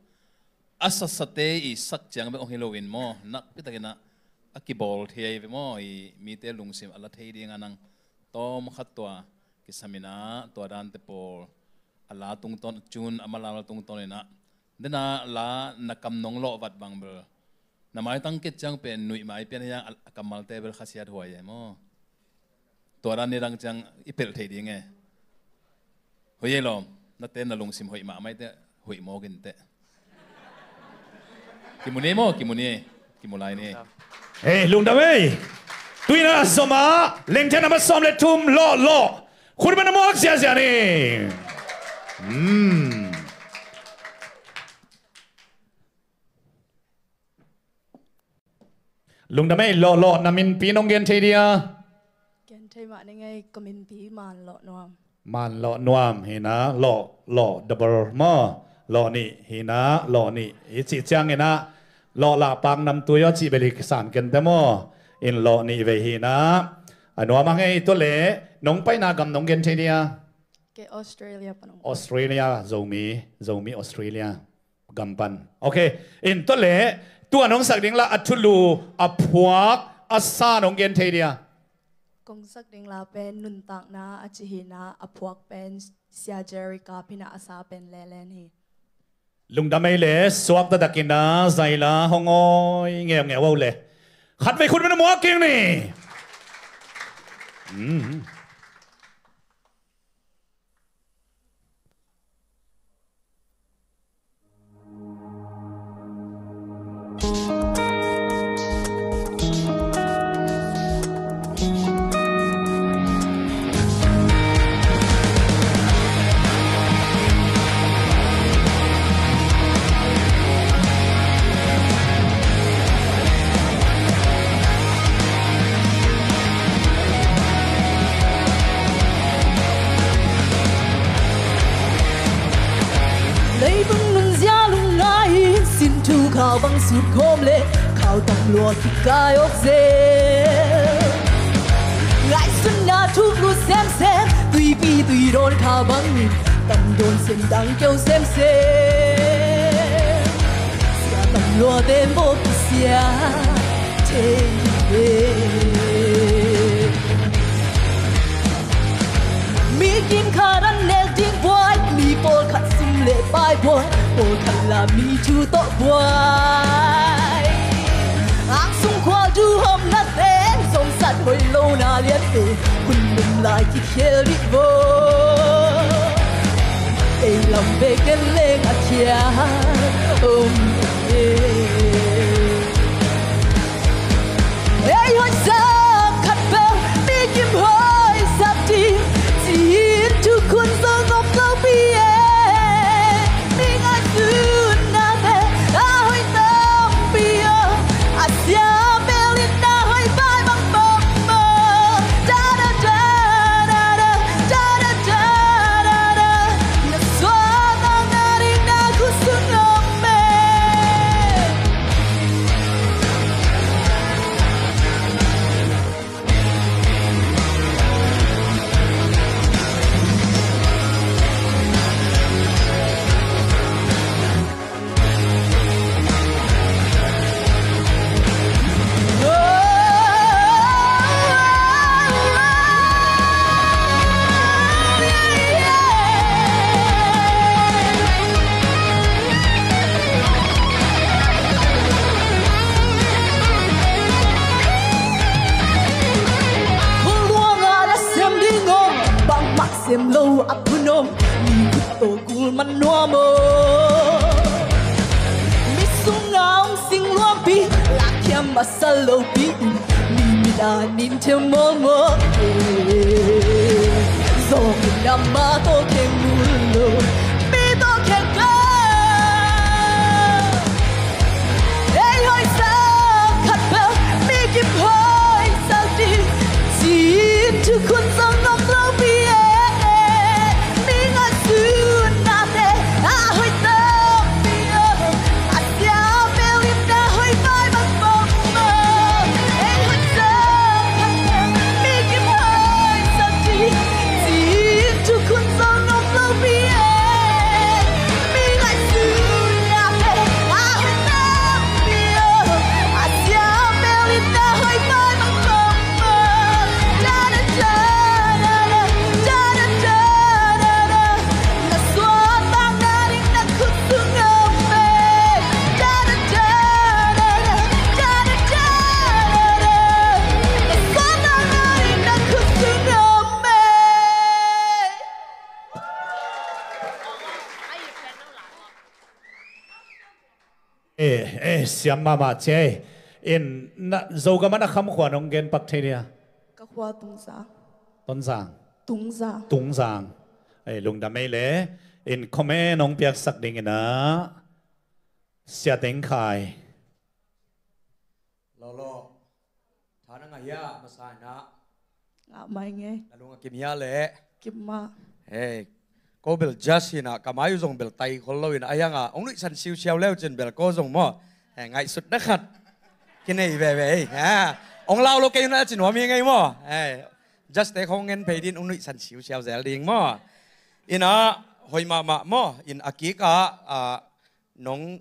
asa sate i sak chang be ong Halloween mo nak pitakina akibol thei ve mo i mi te lungsim ala thei ding anang tom khatwa kisamina to dan te por ala tung ton chun amala tung ton ina dena la nakam nong lo wat bang bel na mai tang ke chang pen nui mai pen ya kamal te bel khasiat huai mo to dan ni rang chang ipel thei ding e hoyelom na te na lungsim hoi ma mai te hoi mo gin te kimuni mo kimulai ni hey lung da wei tuina soma lengchen ama som le tum lo khur ban mo sia ni lung da mei lo namin pinong gen thei dia gen thei ma ni ngai komin pi man lo nuam hina lo double mo lo ni hina lo ni ichi chang ina lo la pang nam tu yo chi beli san ken te mo in lo ni ve hina anwa ma ngai to le nong pai na gam nong gen che dia ke Australia zomi Australia gampan okay in to le tu anong sak ding la athulu aphuak asa nong gen thei dia kong sak ding la pen nun tak na achihina aphuak pen sia Jerica pina asa pen lelen hi lung da mai le swak da dakina zaila hongoi nge nge wo le khat ve khun man mo king ni khao băng sụt khom lệ khao tầm lùa khi cài ốc dê ngại xuân na thuốc lùa xem tùy bi tùy đồn khao băng tầm đồn xem đắng kêu xem xia tầm lùa tên bố kỳ xia thế về mi kim khá đắn nè tiếng boy mi bố khát xung lệ bài boy bố khát là mi chú tốt boy áng xung khoa du hôm nát tên dòng sát hồi lâu na liết tê quân mình lại khi khê đi vô ê lòng bê kết lên à chia ôm ê ê hỏi sao khát bèo mi kim hỏi sắp đi chỉ chú khuôn do ngọc lâu bì mi ngã dư na tê à hỏi tâm bì à xia bèo lên na hỏi vai bằng bông mơ da da da da da da da da da da na xóa ta na đi na khu xuống ngọc mê xem lâu áp nôm mi kut tổ cul man noa mơ mi sung ngao sing luam pi lạc kiam mà sa lâu pi mi đã nín theo mơ mơ do mình nằm mà tô khen mulu mi tô khen ca ê hỏi sao khát bèo mi kịp hỏi sao đi xin chứ khuôn sao ngọc lâu pi siam mama che in na zo ga mana kham khwa nong gen pak theria ka khwa tung sang ai lung da mai le in khome nong piak sak ding na sia teng khai lo thana nga ya masana ngạ mai nghe lunga kim ya le kim ma hey ko bel jasina kamayu jong bel tai kholoin ayanga ongni san siu siu leo chen bel ko jong mo ngày sụt đất khát cái này về ông lao lo cái nó chỉ nói miếng ngay mà just để không nghe phải đi ông nội sản xíu xíu dễ liền mà in hồi mà in akika nông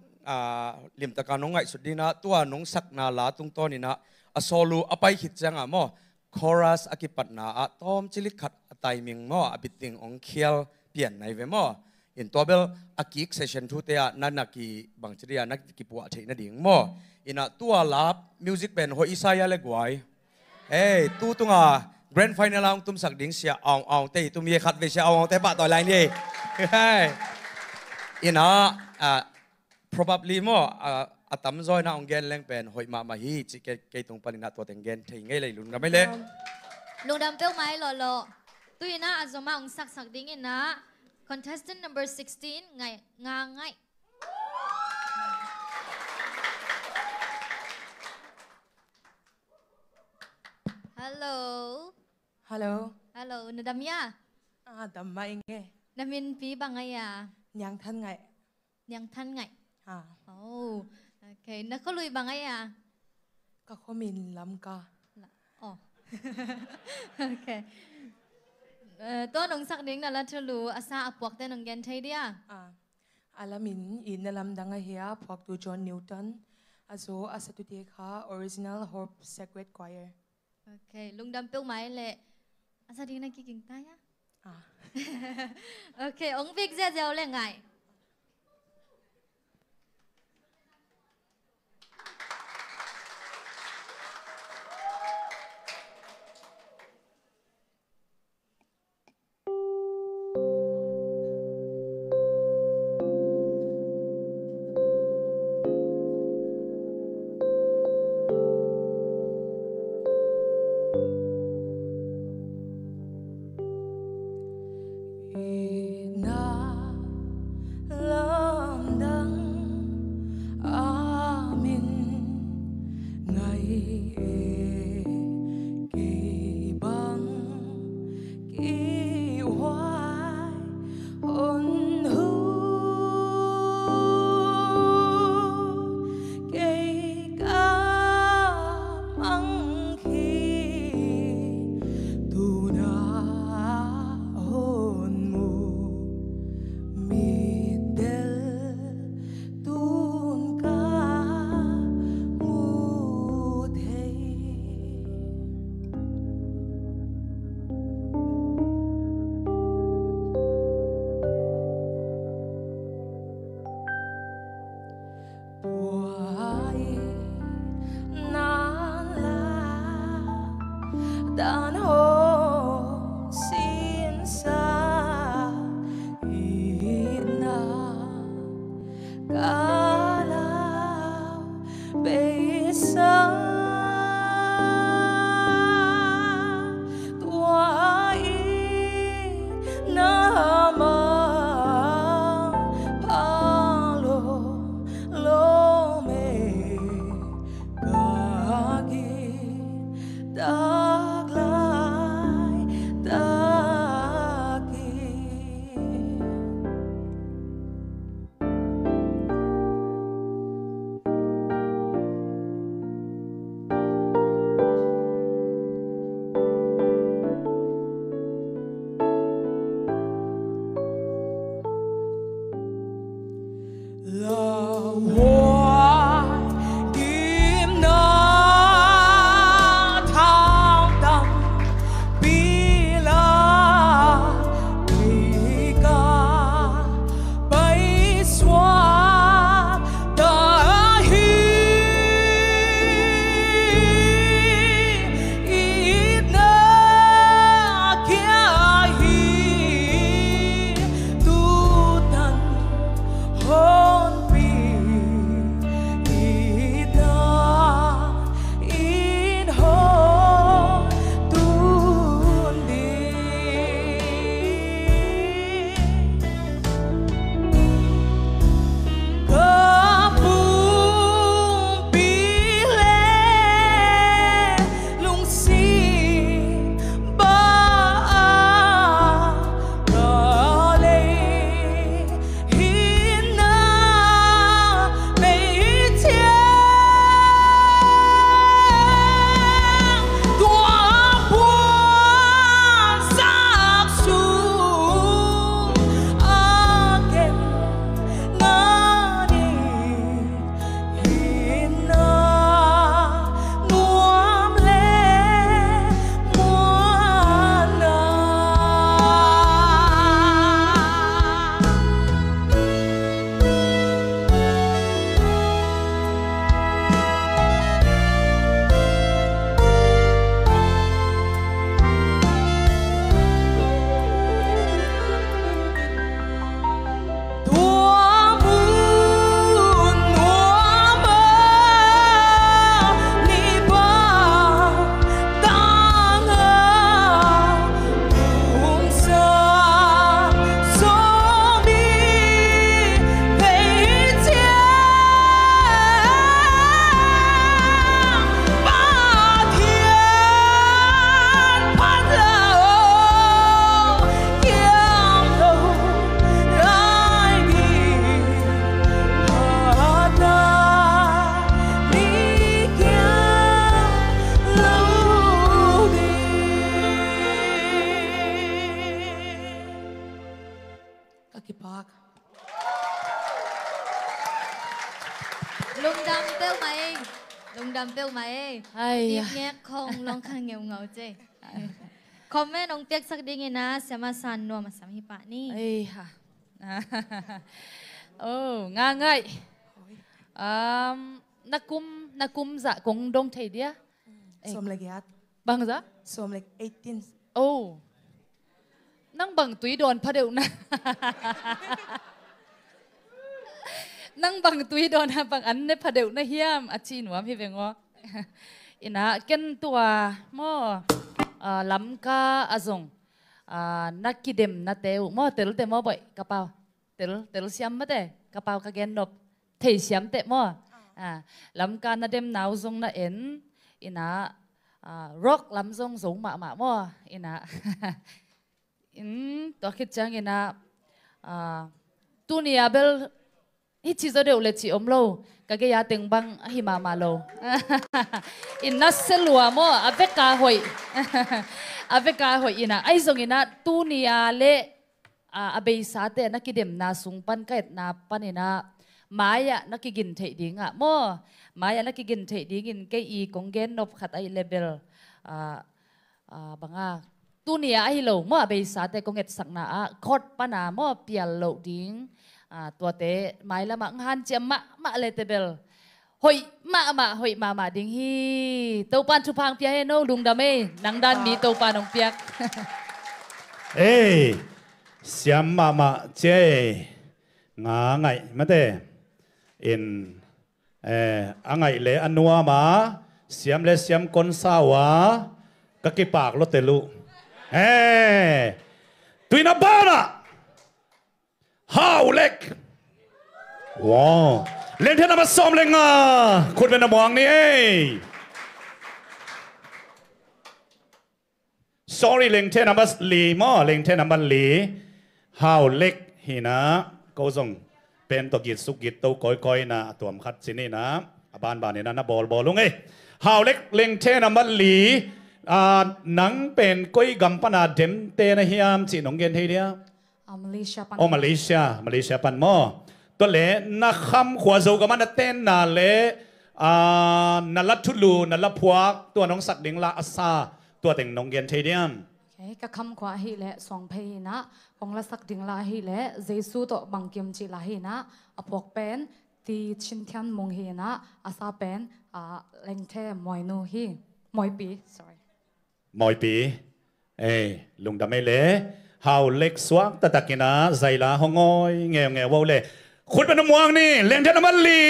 liềm ta cả nông ngày sụt đi na tua nông sắc na lá tung to ni na solo apai hit changa mo chorus akipat na a tom chilit khat timing mo abiting ong khial pian nai ve mo in tobel akik session thu te a nanaki bangchria nak ki pu a theina ding mo ina tua lap music band ho isaya le gwai hey tu tunga grand final ang tum sak ding sia ong te tum ye khat ve sia ong te pa toy lai ni ina probably mo atam zoi na ong gen leng pen hoi ma hi chi ke tung palina to teng gen thei ngai lai lun ga mai le lung dam pel mai lo lo tuina azoma ong sak ding ina contestant number 16 ngai ngai hello nadamya damma inge namin pi bangaya nyang than ngai oh okay nakolui bangaya ka khomin lam ka oh okay to nong sak ding na la thulu asa apok te nong gen thei dia alamin in lam danga hia phok tu John Newton azo asatu te kha original Hope Sacred Choir okay lungdam pel mai le asa ding na ki king ta ya okay ong big ze zeo le ngai kipak. Lung đam tiêu mày. Lung đam tiêu mày. Tiếp nghe không long khang nghèo ngầu chứ. Comment ông tiếc sắc đi nghe na sama san no mà sam hi pa ni. Ê ha. Nga ngay. Nakum dạ cũng đông thầy đi á. Som legiat. Bằng giá? Som like 18. Oh. Nang bằng túi đòn phá đều na. Nang bằng túi đòn ha bằng ăn nếp phá đều na hiam. À chi nuam hi về ngó. Ina ken tua mo lắm ca azong. Nakidem na teu mo tel te mo boy kapao. Tel siam mate kapao ka gen nop. Thầy siam te mo. Lắm ca na dem nào zong na en. Ina rock lắm zong zong ma mo. Ina to khit chang ina tunia bel hi chi zo deu le chi omlo ka ge ya teng bang hi ma lo inna selua mo aveka hoi ina ai zong ina tunia le abei sa te na kidem na sung pan ka na panina maya na kigin thei dinga mo maya na kigin thei ding in ke I kong gen nop khat ai level banga tunia ai lo mo abei sa te kong et sakna a khot pana mo pial lo ding tua te mai la ma han chem ma le te bel hoi hoi ma ding hi tau pan chu phang pia he no lung da me nang dan mi tau pan ong piak ê siam ma che nga ngai mate in angai le anua ma siam le siam kon sawa ka ki pak lo te lu tuina bana how lek wow lên thế nào mà xóm lên khuôn bên nào mong đi sorry lên thế nào mà lì mò lên thế nào mà lì how lek hi na câu dùng pen to git suk git to coi na tuam khát xin na ban này na bol luôn ấy how lek lên thế nào mà lì nắng pen coi gam pana dem te na hiam chỉ nông gen thế đi Malaysia pan moตัวเล่นักคำขวาโจกับมันเต้นน่ะเล่นั่นละทุลูนั่นละพวกตัวน้องสักดิ่งละอาซาตัวแต่งน้องเกียนเทียมกับคำขวาฮีเล่สองเพย์นะของละสักดิ่งละฮีเล่เจสูตัวบังกิมจีละฮีนะอพวกเป็นตีชินเทียนมงฮีนะอาซาเป็นเล็งเทมอยนูฮีมอยปี sorry มอยปีลุงดำไม่เล่ฮาวเล็กสวกตะตะกินะใจละหงอยเงี้ยว่าวเล่คุณเป็นน้ำมวงนี่เล่นเทนมันลี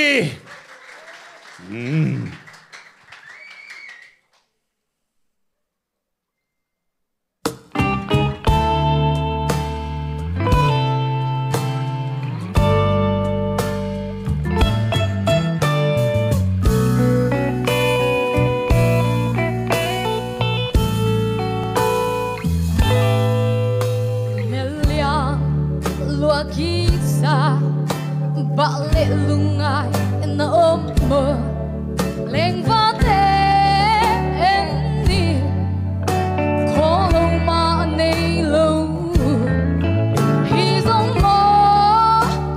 Bạc lệ lung ai na ôm mơ lên vã thế em đi khó lâu mà nay lâu khi giống mơ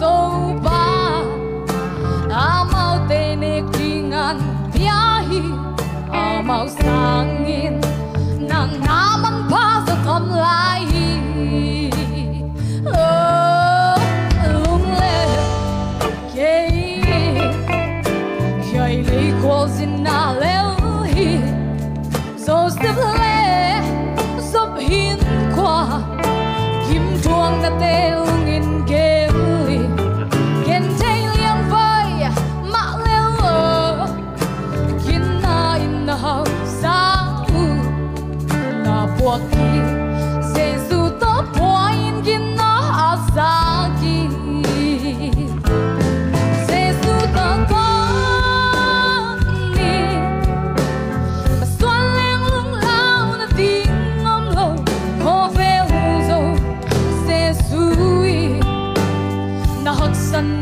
tàu ba mau tê nê kinh ngàn bia hi mau sang in nàng nam ăn pa sa cầm lại in na leo hi so step le sop hin qua kim chuang na te ung in geli ken tay liang vai ma leo kin na in na hau sa na puak ki se su to point kin na asa ki se su to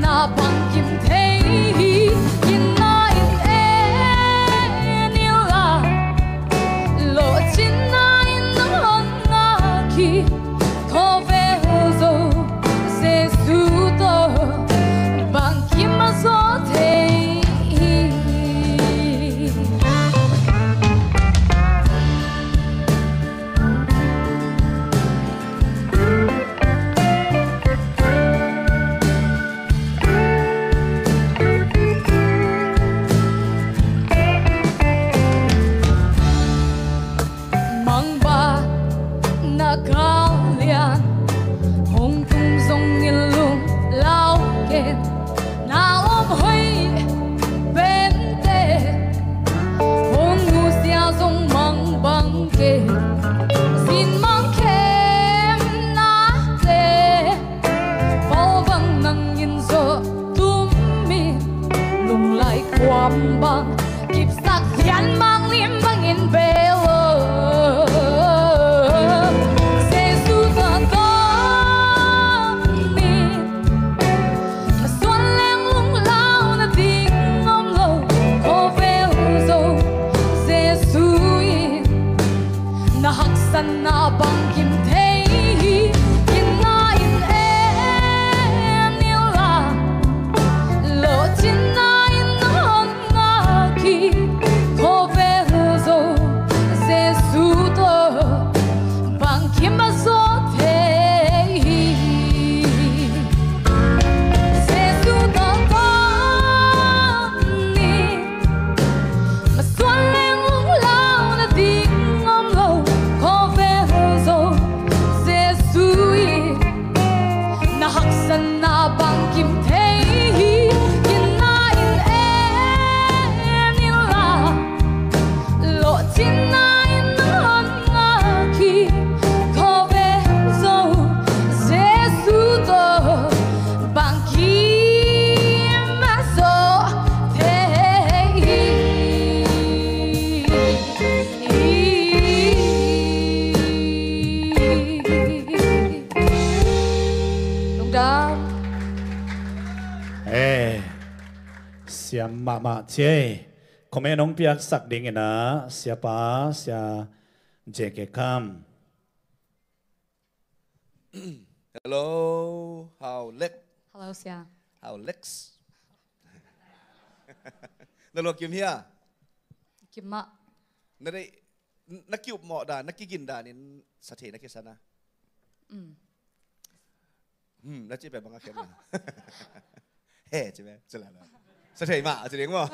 na bang kim thei kin na in ni la lo chin na in hon na ki ko ve zo se cao liền hùng tung dòng nghiền lung lao kên na ôm hơi bên tê hôn ngu xia dòng măng băng kê xin măng kem na tê bao văng nắng nhìn gió tum min lung lại quam băng kịp sắc hiến mang liêm băng in về na bang kim thei in na in em yêu la lo chin na in hon nga ki ko ve zo Giêsu to bang kim ma zo thei Giêsu to ni ma suan leng lung lao na ding ngom lo Haksan na bang kim thei in na in em in la lo chin na in hon nga ki ko ve zo Giêsu to bang kim ma zo thei Siam mama che kome nong piak sak ding ina siapa sia jeke kam. Hello, how Lex? Hello, Sia. How Lex? Nè lo kim hia. Kim ma. Nè đây nắc kiup mọ đà nắc kikin đà nên sa thể nắc kisana. Nắc chỉ phải bằng cái nào. Hè chứ bé, chứ là sa thể mà chứ đúng không?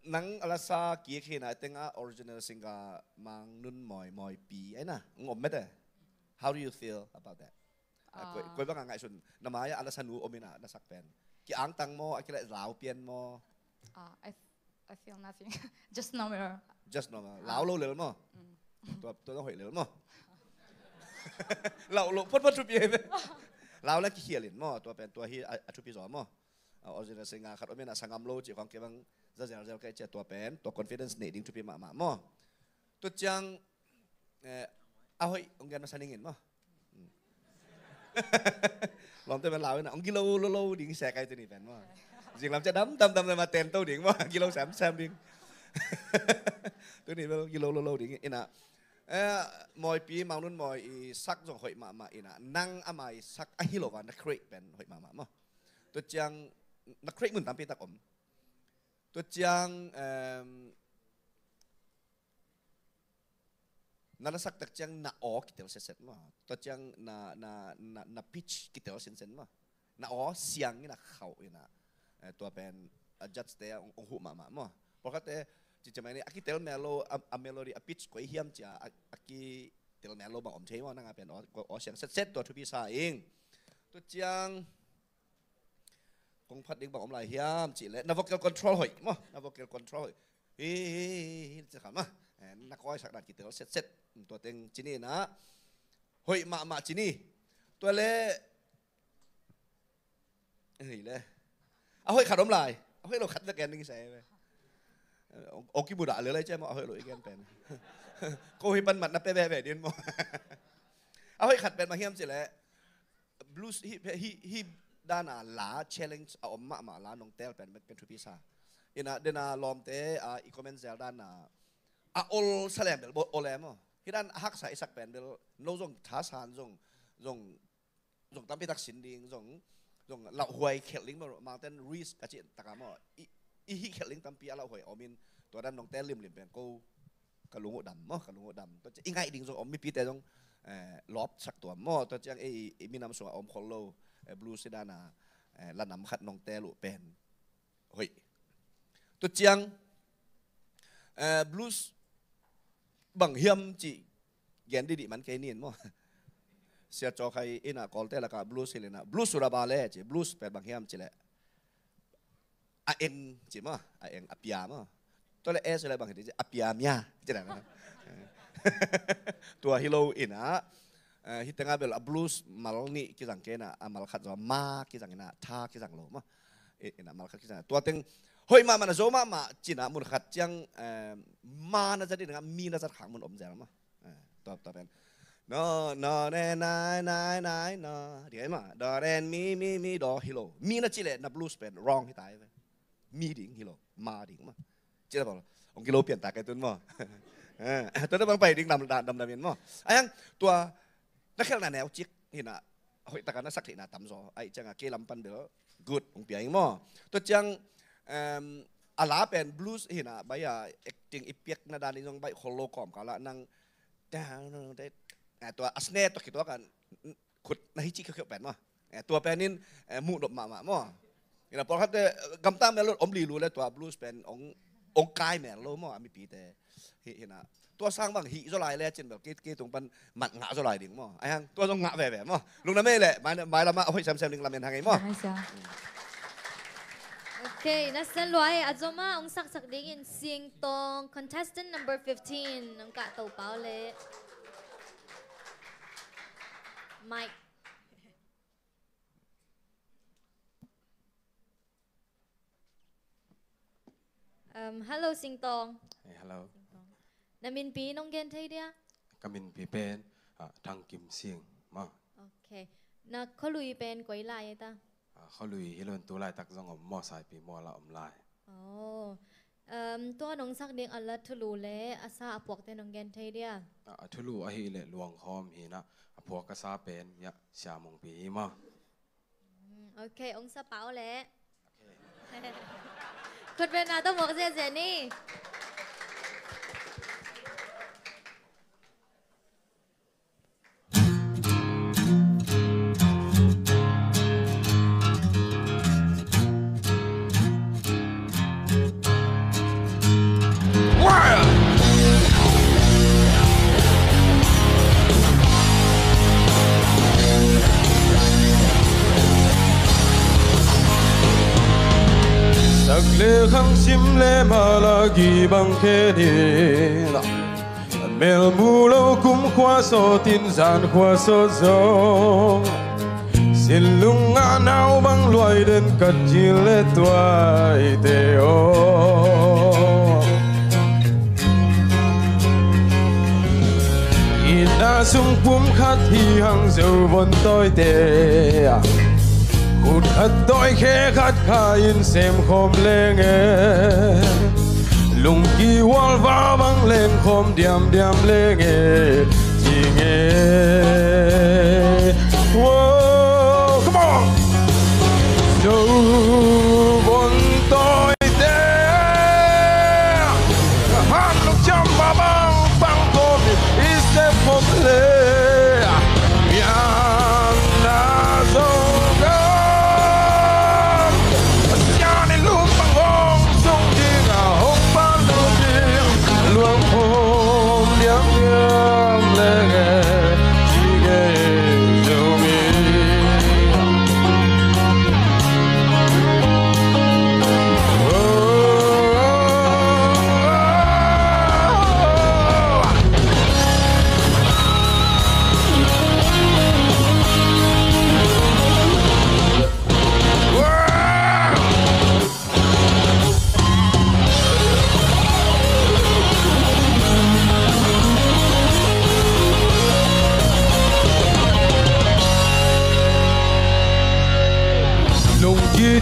Nang alasa kia khi nào tiếng original singa mang nun mỏi pi ấy nè, ngom mất đấy. How do you feel about that? Quay bằng ngại xuân, nằm ai alasa nu omina na sak pen. Ki ang tang mo, ki lại lão pian mo. I feel nothing. Just normal. Just normal. Lão lâu lớn mo. Tôi nó hỏi lớn mo. Lão lộ phốt chụp gì vậy? Lão là ki khía liền mo, tôi pen tôi hi chụp gì gió mo. Original singa khát omina sangam lo chỉ khoảng cái bằng giờ cái chuyện tôi pen, tôi confidence này đinh chụp gì mà mo. Tôi chăng hỏi ông nghe nó sao nhìn mo. Làm tôi bên lão này, ông kilo lâu đi xe cái này bên mà, riêng làm cho đấm tâm mà tiền tôi điện mà kilo xem đi, tôi này kilo lâu đi, ina, mọi pi mong muốn mọi sắc giống hội mà ina, năng amai sắc ahilo và nó create bên hội mà, tôi chăng nó create mình tạm pi tắc ổn, tôi chăng nana sak tak chang na o kitel set ma to chang na pitch kitel sen ma na o siang na khau ina to pen adjust te ong hu ma mo pokate chi chamai ni akitel melo a melody a pitch ko hiam cha aki tel melo ba om chei ma na pen o siang set to bi sa ing to chang kong phat ding ba om lai hiam chi le na vocal control hoi mo na vocal control hi cha khama na koi sak dat kitel setตัวเต็งจีนี่นะหอยมาจีนี่ตัวเล่เฮ้ยเล่เอาหอยขัดน้ำลายเอาหอยเราขัดตะแกนนึงใส่ไปโอกิบุดะหรืออะไรใช่ไหมเอาหอยเราอีกแกนเป็นโกหิปันมัดนับเป๊ะๆเดียนมั้งเอาหอยขัดเป็นมาเฮียมสิแหละบลูส์ฮีด้านหลา challenge เอามาหลาน้องเต้เป็นทุพิซาอินะเดน่าลอมเต้อีคอมเมนต์เซลด้านโอลแสลมเบลโอเลมที่ด้านฮักใส่สักเป็นเบลโน้ตท้าสานตั้มพิทักษ์สินดิงเหล่าหวยเขลิงมาเต้นรีสกระจิตตะการมอีฮิเขลิงตั้มปีเหล่าหวยอมินตัวด้านน้องเต้ลิมเป็นกูกระลุงดำกระลุงดำตัวจะอีไงดิงอมมีปีแต่ลอบสักตัวตัวจะไอ้มีน้ำส่งอมคอลโลบลูส์ด้านละน้ำขัดน้องเต้ลุเป็นเฮ้ยตัวเจียงบลูส์บางเฮียมจี gen di man kay nin mo sia cho kay ina kolte la ka blues hilena blues surabale che blues pe bang hiam chile a eng chi mo a eng apia mo to le es le bang di apia mia che na tua hilo ina hitanga bel blues mal ni ki jang kena amal khat zo ma ki jang ina tha ki jang lo ma ina mal khat ki jang tua teng hoi ma mana zo ma china mun khat chang ma na jadi dengan mi na zat khang mun om jang ma top ben no no ne nai nai nai no dia ma do ren mi do hilo mi na chile na blues pen wrong hi tai mi ding hilo ma ding ma chile ba ông kilo pen ta kai tun moตัวนั้นบางไปดิ้งดำเมียนมั้งไอ้ยังตัวนักแข่งแนวจิกเห็นอ่ะหอยตะการนักสักเห็นอ่ะต่ำซอไอ้จังอ่ะเกลำปันเบลกูดองเปียงมั้งตัวจังอาลาเป็นบลูส์เห็นอ่ะใบอ่ะเอ็กติงอีเปียกนาดานี่ต้องใบโคโลกอมกันละนั่งแต่ตัวอัสเนตตัวคิดว่ากันขุดในฮิจิเขาเป็นมั้งตัวเป็นนี่มูดมามั้งเห็นอ่ะพอเขาจะกำตั้งแม่รถอมลีรู้แล้วตัวบลูส์เป็นองกายแม่รู้มั้งมีปีแต่เห็นอ่ะตัวสร้างบางหิโซไลเลยเช่นแบบกี้ตรงปันหมัดงะโซไลดิ่งมั้งไอ้ฮังตัวต้องงะแบบมั้งลุงน้ำเม่แหละหมายละมาโอ้ยแซมๆหนึ่งลำเนียนทางไงมั้งโอเคนักเซนลอยอาจจะมาองสักดิ่งเสียงตรง contestant number 15น้องกะเต่าเป้าเลยไมค์hello สิงตอง hello นามินปีน้องเกนไทยเดียกามินปีเป็นทางกิมเสียงมาโอเคนักเขาลุยเป็นก๋วยลายตาเขาลุยฮิโลนตัวลายตักจงอมมอสายปีมอละอมลายโอ้ตัวน้องสักเด็กอัลลัทุลูเล่อาซาอปวกแต่น้องเกนไทยเดียทุลูอหิเล่ลวงคอมฮีนะอปวกกษาเป็นยะชามงปีมาโอเคองศาเป้าเล่คุณเป็นนาต้องบอกเสียนี่le khang sim le malagi bang khe đi mel mu lo kum khwa so tin zan khwa so zo xin lung nga nao bang loài đến cất chi le tuai te o ina sung pum khát hi hang dâu vốn tôi te hụt khát đôi khe khát khai xem khom lên lùng kỳ wal va băng lên khom điam lên chỉ nghe wow come on dâu vốn tôi te hát lúc chăm ba băng khom ít xem khom lên miang na dâu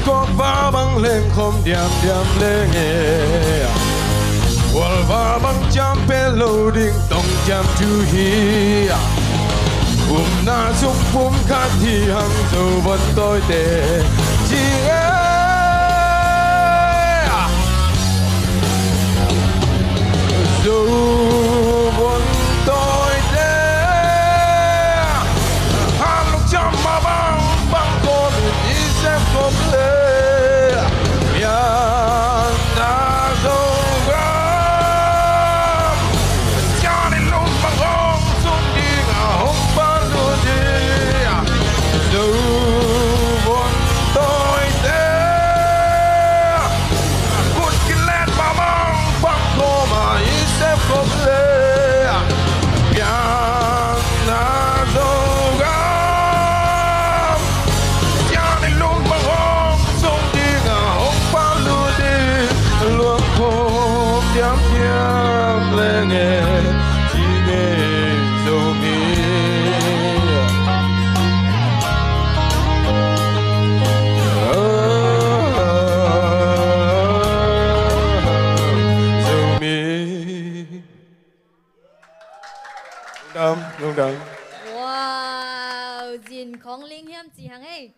có va băng lên không điam lên wal va băng chăm pe loading tông chăm chu hi na sung phum khát thì hằng dâu vẫn tôi tệ chỉ dâu vẫn tôi tệ hàng lúc chăm mà băng có mình đi xem không lên Johnny Lung Bang Hong Sung Lung đam. Wow, Jin Khong Ling hiếm chỉ hàng ấy.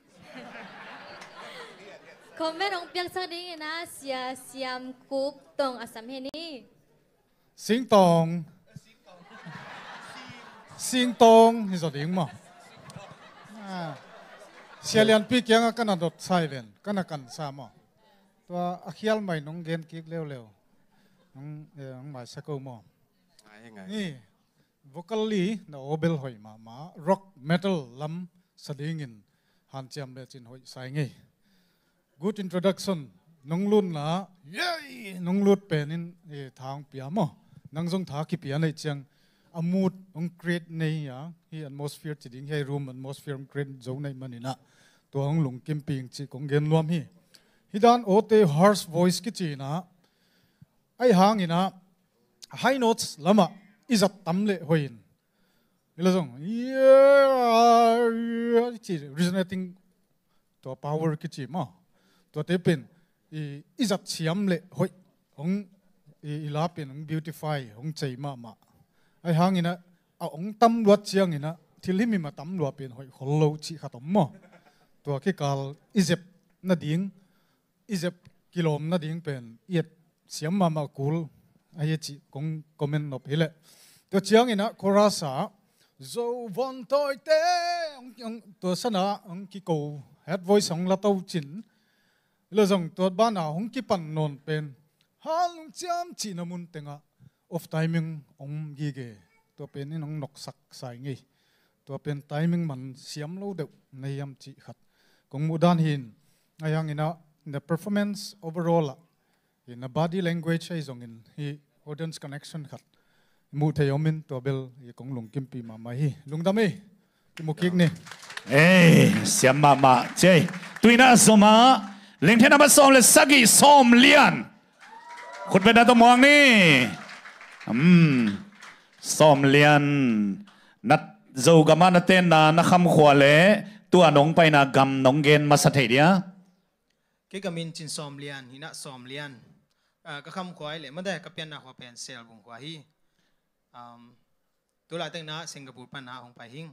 Comment ông Piang Sang Ding na sia siam kup tong asam heni. Sing tong. Sing tong hi zo ding mo. Sia lian pi kyang kana dot silent kana kan sa mo. Tua akhial mai nong gen kik leo leo. Nong mai sa ko mo. Ni vocally na obel hoi ma rock metal lam sadingin han cham le chin hoi sai ngi. Good introduction nong lun na yay nong lut penin thang pia mo nang jong tha ki pia nei chang amut ong create nei ya hi atmosphere chi ding he room atmosphere ong create zo nei manina to ong lung kim ping chi kong gen luam hi hidan ote harsh voice ki chi na ai hang ina high notes lama izat tamle hoin ilazong yeah chi resonating to power ki chi mo to te pen izat siam le hoi ong ila pen ong beautify ong chei ma ai hang ina ong tam luat chiang ina thilimi ma tam luat pen hoi hollo chi khatom mo to ke kal izep na ding izep kilom na ding pen yet siam ma kul ai chi kong comment no hele to chiang ina chorasa zo von toi te ong to sana ong ki ko head voice ong la to chin lo zong to ba na hong ki pan non pen hang cham chi na mun tenga of timing ong gi ge to pen ni nong nok sak sai ngi to pen timing man siam lo de nei yam chi khat kong mu dan hin ayang ina the performance overall in the body language ai zong in hi audience connection khat mu thei omin to bel kong lung kim pi ma hi lung dam ei ki mu kik ni siam ma che tuina soma Linh thế nào mà xóm là sagi xóm liền, khut bên đó tôi mong đi, xóm liền, nát dâu gam anh tên là nát khăm khua lệ, tua nong bay na gam nong gen mà sát thế đi á. Cái gamin chín xóm liền, hina xóm liền, cái khăm khua lệ, mà đây cái pian na khua pian sel bung khua hi, tôi lại tên na Singapore pan na hong pai hing.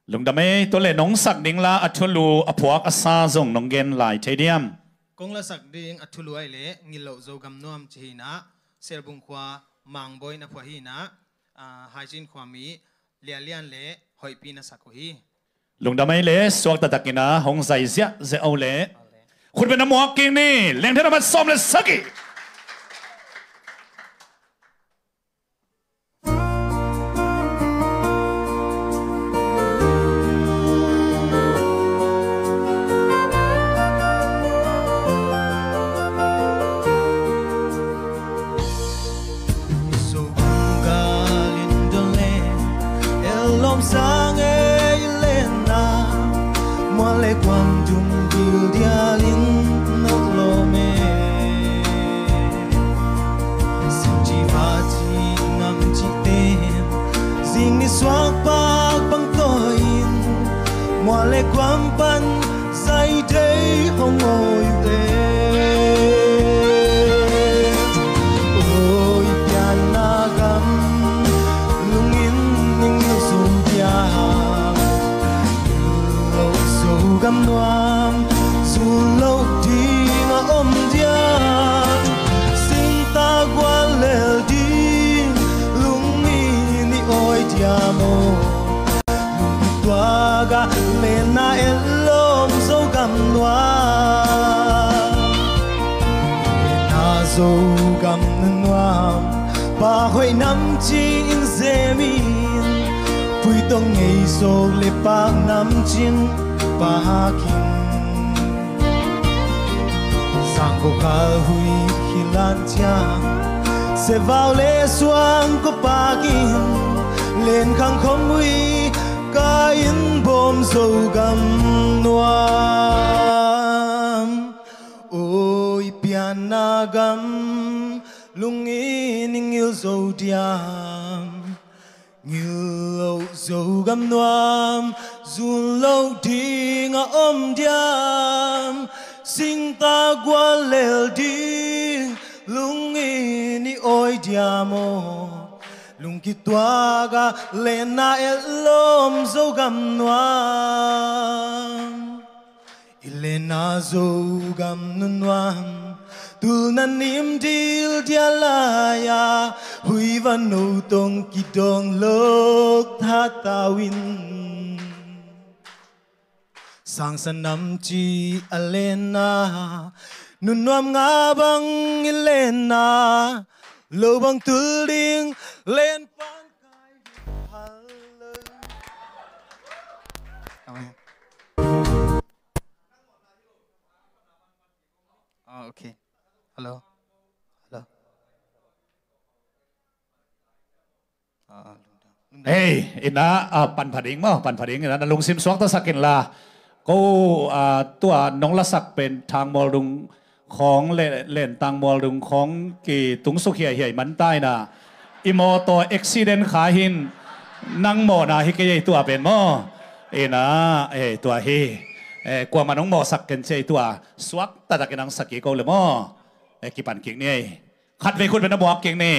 Lung đam ấy tôi lệ nong sắc đinh la athulu apuak asa zong nong gen lại thế đi am. Kong la sak ding athulu ai le ngilo zo gam nuam chi na sel bung khwa mang boy na phwa hi na hygiene khwa mi lian le hoi pi na sakho hi lung damai le suak ta takina hong zai zia ze au le khut ben mo king ni leng thena ma som le saki sang e lena mo le quang dung kiu dia lin no lo me sim chi va chi nam chi tem zing ni swak pak bang toin mo le quang pan sai dei hong oi le oi piana gam gam nuam dù lâu thì ngã ôm dia xin ta qua lệ đi lung ni oi dia mo lung tua ga lên na elom dấu gam nuam na dấu gam nuam ba hoi nam chi in zemin pui tông ngày số lệ ba nam chin ba kim sang cô khal hui hilan chang se vào lệ xuang có ba kim lên khang không hui ca in bom dầu gam nuam ôi piana gam lung in yêu dầu diam nhiều dầu gam nuam dù lâu thì ngã ôm diam xin ta qua lệ đi lung ni oi diamo lung kitwaga lena elom zo gam nuam ilena zo gam nuam tulnan nim dil dialaya hui van no tong kidong lok thatawin sang sanam chi alena nun nuam nga bang ilena lo bang tulding lên pan kai okay. Hello. Hello. Hey, ina pan phading mo, pan phading ina na lungsim swak ta sakin la. Ko tua nong la sak pen thang mol dung ของเล่นตังมอลดุงของกี่ตุงสุขเหี่ยมันใต้น่ะอีโมตัวอุบิเหตุขาหินนั่งโมนะฮิกยัยตัวเป็นโมนะตัวฮีกว่ามันน้องโมสักกันเจตัวสวักแต่ตะกินังสักกี่กูเลยโมกี่ปันกิ่งนี่ขัดไปคุณเป็นนักบวกกิ่งนี่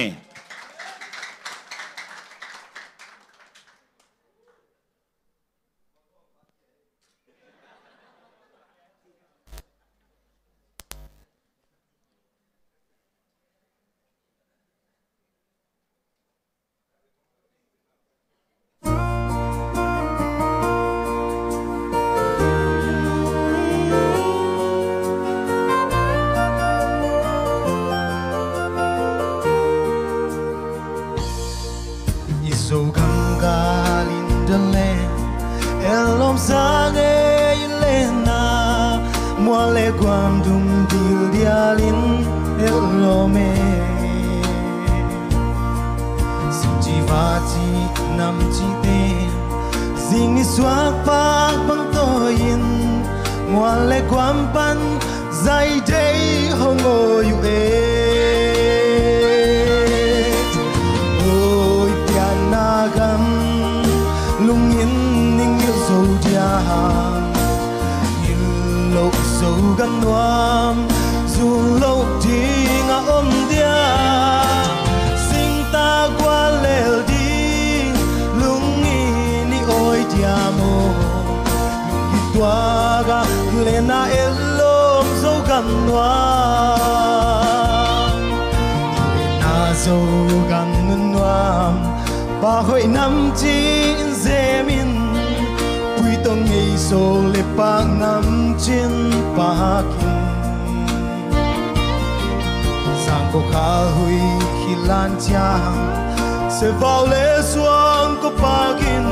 sẽ vào lễ xuân có bagin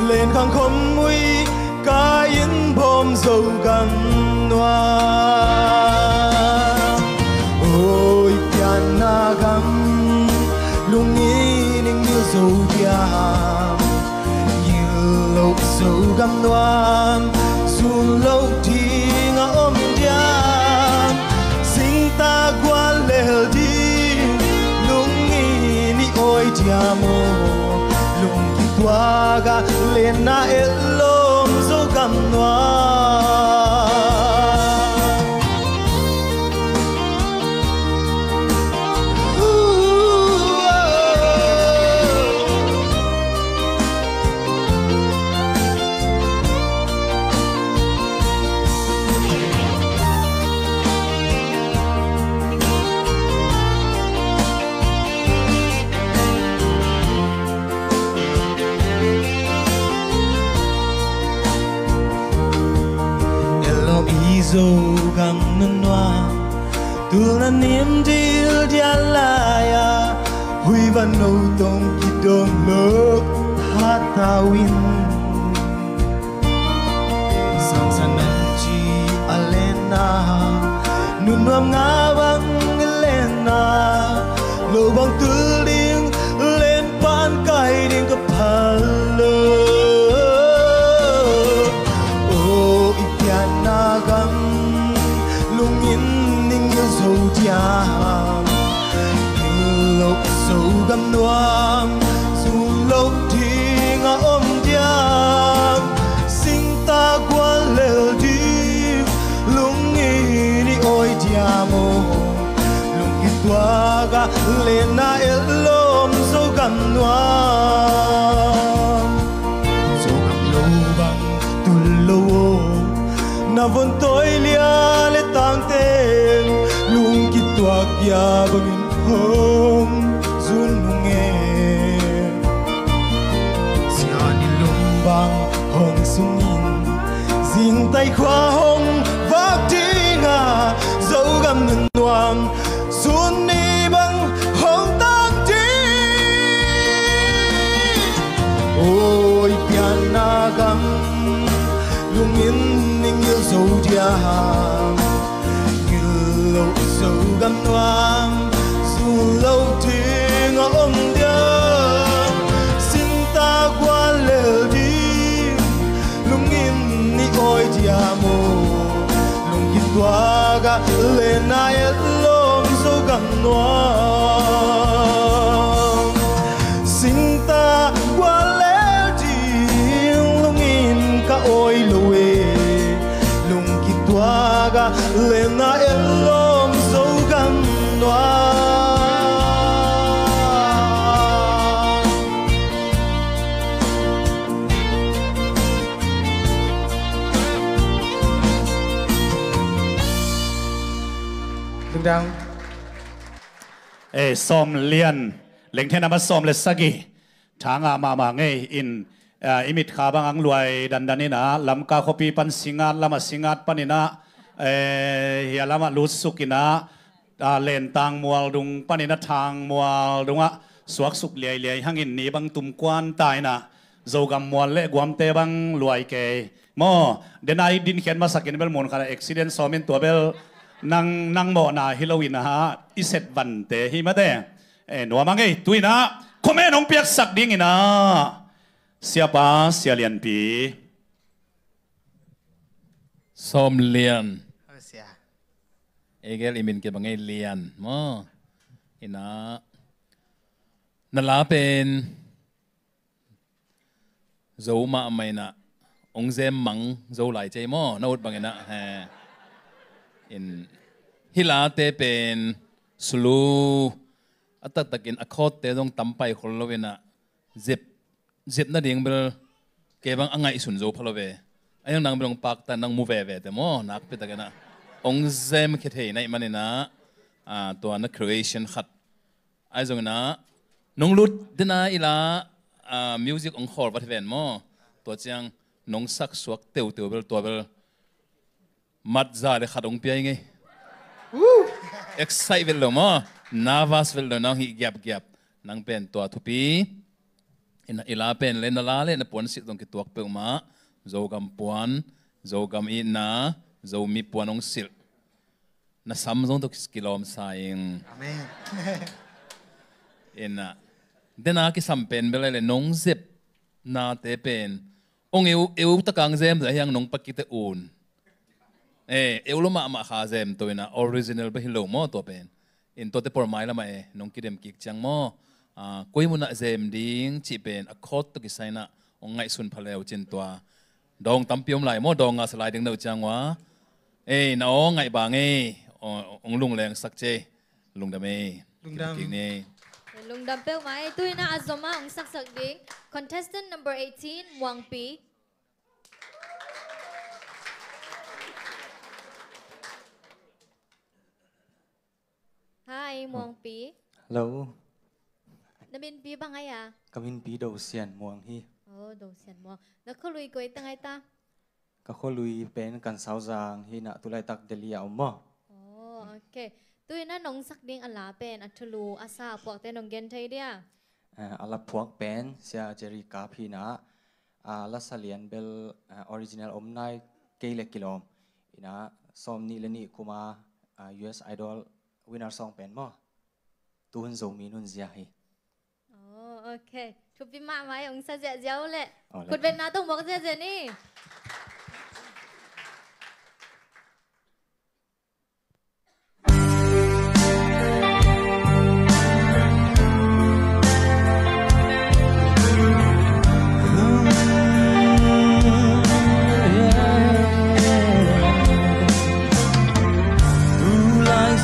lên khang không mui ca in bom dầu gan noa ôi piana gam lung ni ning yêu dầu dia yêu lâu dầu gam noa dù lâu thì ngã ôm dia sinh ta qua lễ đi ôi ti amo lung kitwaga lena elom zo gam noa dâu gam nân noa tu là niềm dil dia laya hui van nâu tông ki don lok hatawin sang sanan chi alena nun nuam nga bang elena lo bang tu ding lên pan kai ding ka phalo gam lung in ning yêu dấu diam yêu lâu dấu gam noam dù lâu thì ngã ôm diam sinh ta qua lều đi lung in đi ôi diamo vốn tôi lia lệ tang tên lung kít toạc ya bằng hông run nghe Siani lung bang hong sung in Dinh tay khoa hong vác đi ngà dấu găm ngân noam run đi bằng hong tang đi ôi piano gam lung in ning yêu dấu dia yêu lâu dấu gam noam dù lâu thì ngõ ôm dia xin ta qua lều đi lung in ni ôi dia mo lung in qua ga lên ai lom dấu gam noam xin ta qua lều đi lung in ka ôi lùi lung in qua ga lên ai lom dấu gam noam đang som lian leng then ama som le sagi thanga ma nge in imit kha bang ang luai dandanina lamka khopi pan singat lama singat panina hi lama lusukina len tang mual dung panina thang mual dunga suak suk liai liai hangin ni bang tum kwan taina zogam mual le guam te bang luai ke mo denai din khen ma sakin bel mon khara accident somin to bel nang mo na Halloween ha iset van te hi ma de no ma ngai tuina komen ong piak sak ding ina siapa sia lian pi som lian egel imin ke bangai lian mo ina nala pen zo ma mai na ong zem mang zo lai chei mo na ut bangena ha in hila te pen sulu atatakin akhot te dong tampai khollovena zip na ding bel ke bang angai sun zo phalowe ayang nang belong pak ta nang muve ve te mo nak pe takena ong zem khe thei nai manina to na creation khat ai zong na nong lut dena ila music ong khor bat ven mo to chang nong sak suak teu bel to bel mat za le khadong pi nge excite vel lo mo nervous vel lo nang hi gap nang pen to thupi in ila pen le na la le na pon sit dong ki tuak pe ma zo gam puan zo gam i na zo mi puan ong sil na sam zong to kilom saing amen in dena ki sam pen bel le nong zep na te pen ong eu takang zem za yang nong pakite un eulo ma kha zem to ina original ba hilo mo to pen in to te por mai la ma nong kidem kik chang mo koi muna zem ding chi pen a khot to ki saina ong ngai sun phaleu chin twa dong tampiom lai mo dong a sliding no chang wa na ong ngai ba nge ong lung leng sak che lung da me lung dam king ne lung dam pe mai tuina azoma ong sak ding contestant number 18 Wang Pi. Hi, Muang Pi. Hello. Namin Pi ba ngay à? Kamin Pi đầu xiên Muang hi. Đầu xiên Muang. Nó có lùi quay tăng ai ta? Ka kho lui pen kan sao giang hi na tulai tak delia mo. Ok. Tôi na nong sak ding ala pen atulu asa po te nong gen thai dia. Ala phuak pen sia Jerry Kap hi na la salian bel original omnai keile kilom. Ina som ni leni kuma US Idol winner song pen mo tuân dầu mi nun zia hi ok chụp phim mạ máy ông sa dẹt déo lệ cột bên nào tung bọc dẹt dẹt đi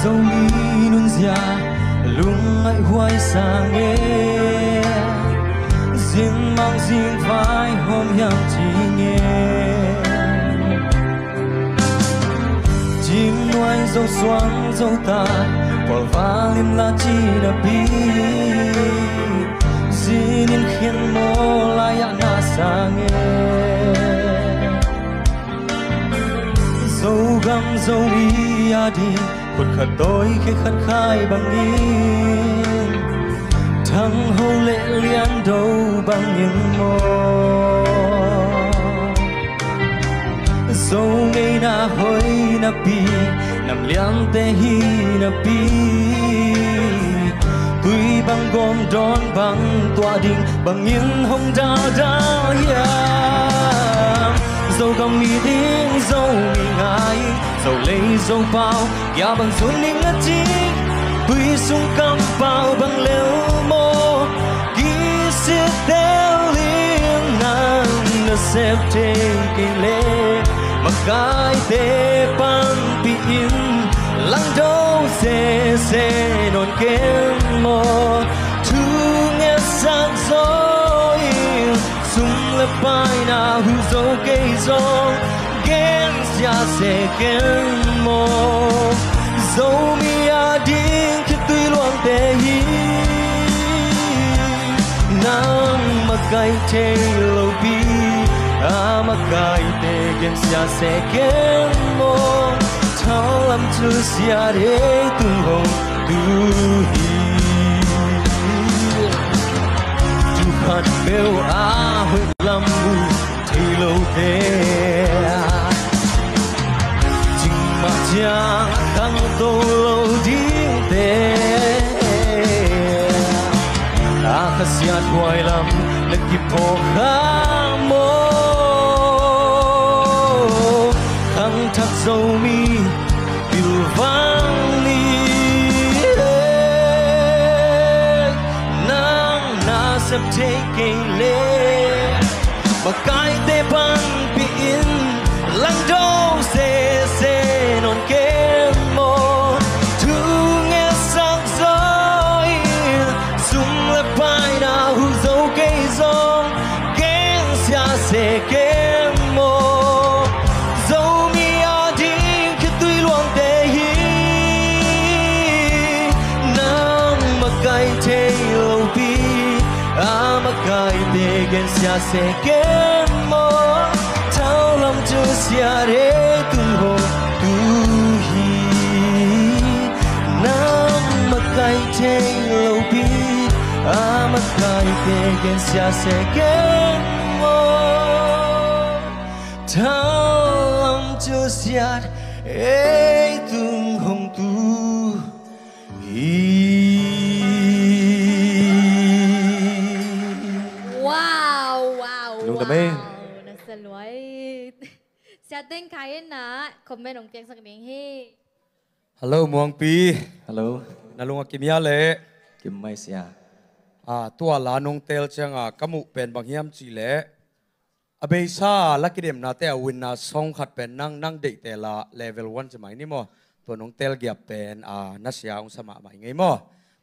dầu mi nun zia lung ngại hoài sang nghe riêng mang riêng vai hôm yang chỉ nghe ai dâu xoáng dâu tàn bỏ va liêm la chi na bi zinin khiên mô la ya na sang dâu găm dâu mi a đi khuất khát tối khi khát khai bằng yên thăng hô lệ liên đâu bằng những mô dâu ngay na hoi na pi nằm liang te hi na pi tuy bằng gom đón bằng tọa đình bằng những hồng đa đa hiam dâu gầm mi tiếng dâu mi ngài dâu lấy dâu bao ya bằng dũng ninh ngất chi tuy sung cam bao bằng lêu mô ký siết theo liêng nàng nó xếp trên cây lê mà cái tê pan pi in lăng đâu se non kem mò thu nghe sang gió sung lấp bay na hu dâu cây gió gen ya se kem mò dâu mi a điên khi tuy loang tê hi nang mà cái tê lâu bi mà cái tê gen ya se kem mò thao làm chưa xia để tung hồng tu hi tu khát bêu a huy làm mu thấy lâu thế chừng mà chàng đang tô lâu điên thế khát xia hoài lắm là kịp hồ khá mô khăng thắt dâu mi điều vang ni nang na sắp thế cây lê mà cái tê ban bị in lăng đâu se non kem mô thu nghe sang gió sung lấp bay na hu dâu cây gió kén xa se kem mô cái tê gen xa se kem mô thao lòng chưa xia để tung hồ tu hi nam mà cái tê lâu bi mà cái tê gen xa se kem mô thao lòng chưa xia để tung hồng tu hi. Nasa luay. Si ating kaya na comment ng piang sa kaming he. Hello muang pi. Hello. Nalunga kimya le. Kim mai sia. Tua la nong tel changa kamu pen bang hiam chi le. Abe sa lakidem na te win na song khat pen nang de te la level 1 chamai ni mo. Tua nong tel gyap pen nasya ong sama mai ngai mo.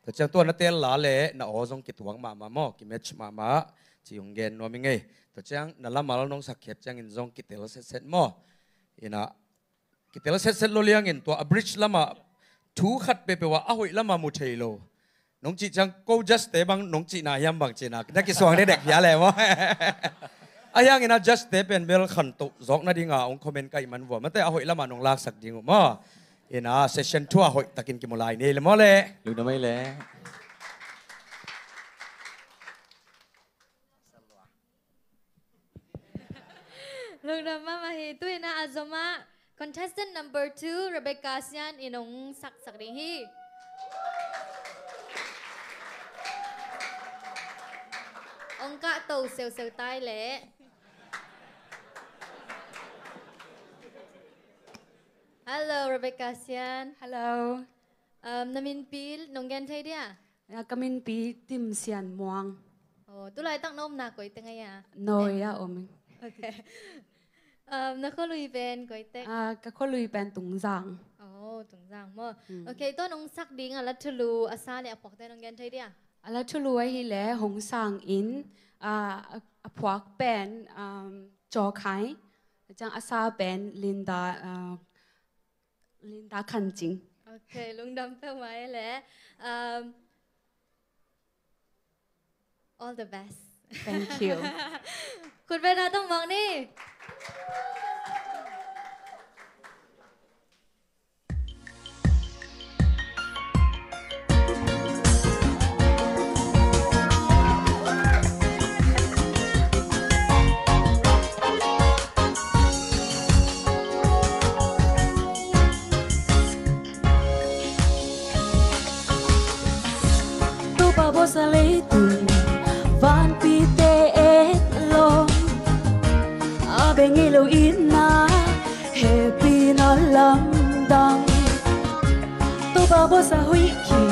To chang tua na tel la le na ozong kitwang ma mo ki match ma chi ong gen no mi ngai. To chang nala mal nong sakhet chang in zong kitel set mo ina kitel set lo liang in to a bridge lama thu khat pe wa a hoi lama mu thailo nong chi chang ko just te bang nong chi na yam bang china na ki swang de dek ya le mo ayang ina just te pen bel khan to zok na dinga ong comment kai man wa mate a hoi lama nong lak sak ding mo ina session 2 a hoi takin ki mulai ne le mo le lu na mai le Lúc đó mà hi tôi na azoma contestant number 2 Rebecca Sian inong sak ding hi. Ông cả tàu sêu tai lẽ. Hello Rebecca Sian. Hello. Namin pil nong gan thay dia. Kamin pi tim sian muang. Tu lại tặng nôm na koi tengay ya. Noi ya om. Okay. Nó có lùi bên quay tết. Cái có lùi bên tung giang. Tung giang mơ. Okay, tôi nông sắc đi ngà là chulu asa le apok tay nông gen thấy đi à? Là chulu ấy hi lẽ hong sang in apok bên cho khai, chẳng asa bên Linda Linda khăn chính. Ok, lung đâm phải mấy lẽ. All the best. Thank you. คุณเป็นต้องมองนี่ Tu pa bo sa lấy tùn van pi te et lo a be ngi lo in na happy na lam dang tu pa bo sa hui ki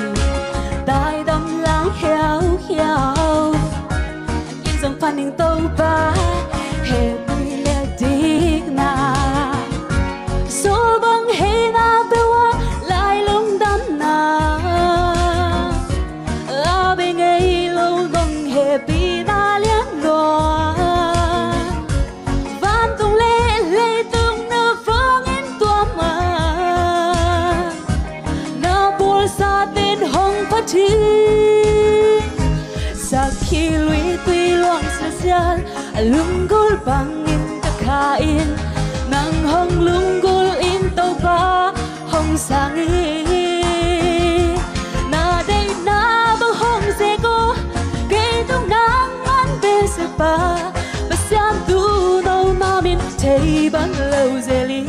dai dam lang hiao hiao in dòng phan ning tâu ba happy le dik na so bang he na pe wa lai long dam na a be ngai lo dong happy na lian loa van tung lê lê tung na phong in tua ma na bol sa tên hong phát chi sa khi lui tuy loang sa sial lung gol bang in ta kha in nang hong lung gol in tàu ba hong sang in na đây na bang hong se go ke tung nang man be se pa ba siam tu no ma min thei bang lâu ze li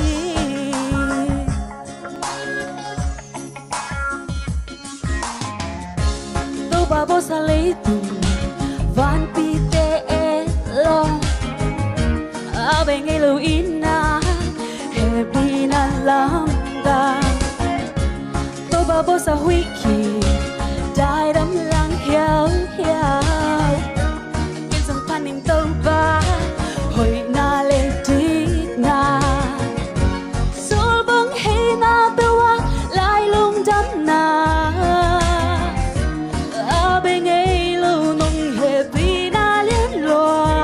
tàu ba bo sa lấy tu van pi te e lo a be ngai lo in na happy na lam da tàu ba bo sa hui ki dai dam lang hiao hiao in dòng phan ning tàu ba hồi na le dik na sol bang he na pe wa lai lung dam na a be ngai lo nong happy na liên loa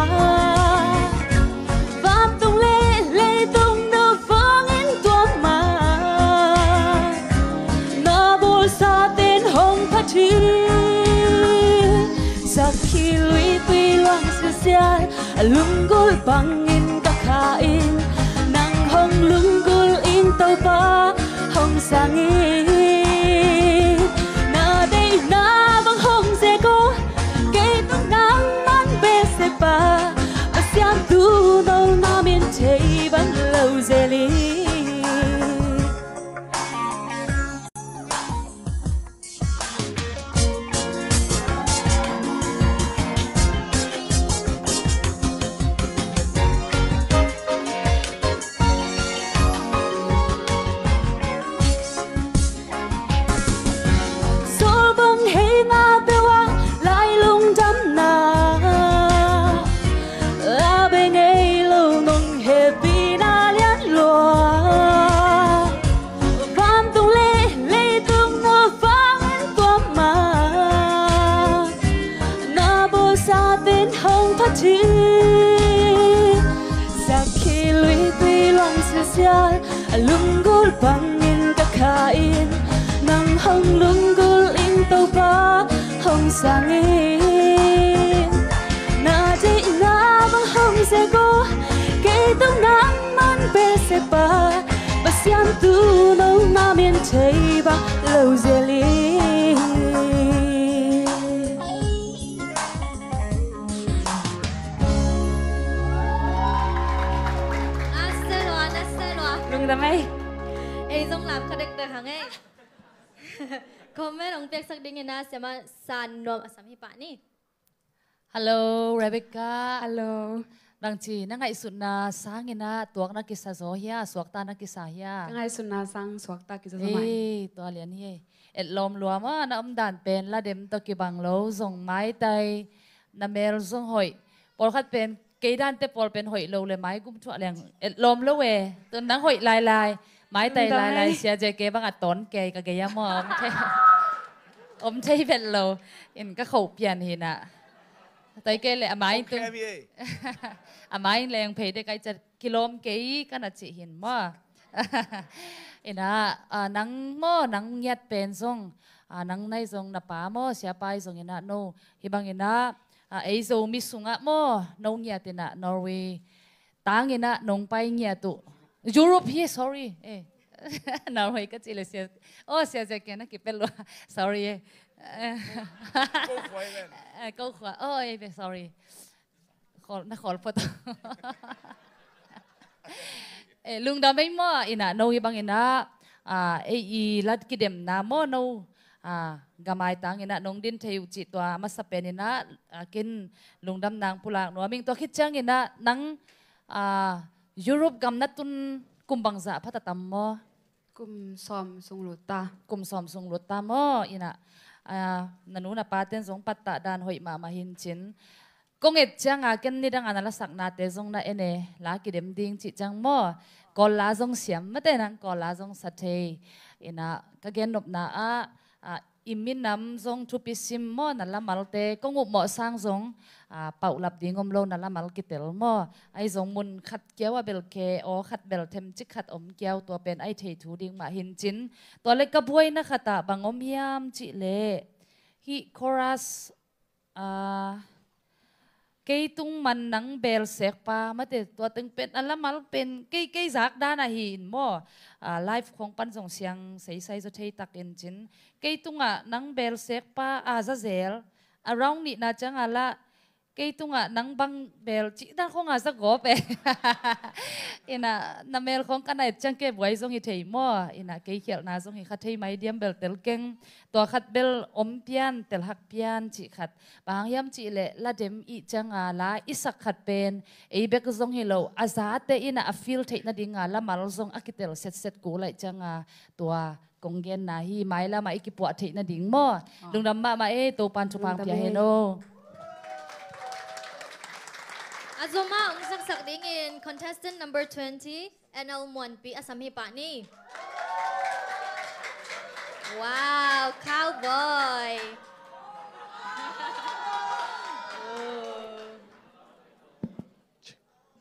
vam tung lê lê tung no phong in tua ma na bol sa tên hong phát chi sa khi lui tuy loang sa sial lung gol bang in ka kha in nang hong lung gol in tàu ba hong sang in na đây na bang hong se go ke tung nang man be se pa ba siam tu no na min thei bang lâu ze li sol bang he na pe wa lai lung dam na a be ngai lo nong happy na lian loa van tung lê lê tung no phong in tua ma na bo sa tên hong phát chi sa khi lui tuy loang sa sial lung gol bang in ka kha in nang hong lung gol in tàu ba hong sang in na dei na bang hong se go ke tung nang man be se pa ba siam tu no ma min thei ba lâu ze li lung đâm ấy ấy giống làm khá đẹp được hàng ấy comment ông tiếc sắc đinh na sẽ mà san nom asam hi pa ni Hello Rebecca. Hello. Đang chỉ năng ngày sụn na sáng ngày na tuộc na kisa gió hia, suộc ta na kisa hia. Ngày sụn na sang suộc ta kisa gió mày. Ê, tua liền hia. Et lom lúa mà na đàn pen la dem to ki bang lo zong mai tay na mel zong hoi. Pol khat pen cây đàn te pol pen hoi lo le mai gum thua leng. Et lom lo we. Tuần nang hoi lai lai. Mai tay lai lai sia je ke bang aton ke ka ke ya mo. Om thấy pen lo. In ka khẩu pian hi na. Tại cái lệ máy tung à máy lệ phê để cái chặt km cái cái là chị hiền mà ina nang mo nang nyat pen zong nang nai zong na pa mo sia pai zong ina no hibang ina ei zo mi sunga mo no nyat ina Norway tang ina nong pai nyat tu Europe hi sorry Norway ka chile sia sia ja kena ki pelo sorry câu khóa ôi sorry khol photo lung da mai mo ina no ibang ina i lat kidem na mo no gamai tang ina nong din theu chi to masapen ina kin lungdam nang pulang no ming to khichang ina nang Europe gam na tun kumbang za phatatam mo kum som sung luta mo ina nanu na paten zong patta dan hoi ma hin chin konget chang ken ni dang anala sakna te zong na ene la ki dem ding chi chang mo kol la zong siam mate nang kol la zong sathe ina ka gen nop na imin nam zong thu pisim mo na la malte kongup mo sang zong pau lap dingom lo na la mal kitel mo ai zong mun khat kiawa bel ke o khat bel them chi khat om kiaw to pen ai thei thu ding ma hin chin to le ka buai na khata bangom yam chi le hi chorus cây tung man nang bel sek pa mate to teng pet ala mal pen cây zak da na hin mo life khong pan jong siang sei sai zo thei tak in chin cây tung nang bel sek pa za zel around ni na chang ala cây tung nang bang bel chi dan khong za go pe ina na mel khong kanai chang ke boy jong hi thei mo ina cây khel na jong hi kha thei mai diam bel tel keng to khat bel om pian tel hak pian chi khat bang yam chi le la dem I chang la isak khat pen e bek zong hi lo aza te ina a feel thei na dinga la mal zong akitel set ko lai chang to konggen na hi mai la mai ki po thei na ding mo lungdam ma e to pan chu pang pia he no Azoma ong sak ding in contestant number 20 NL Monpi Assam hi pa ni. Wow, cowboy.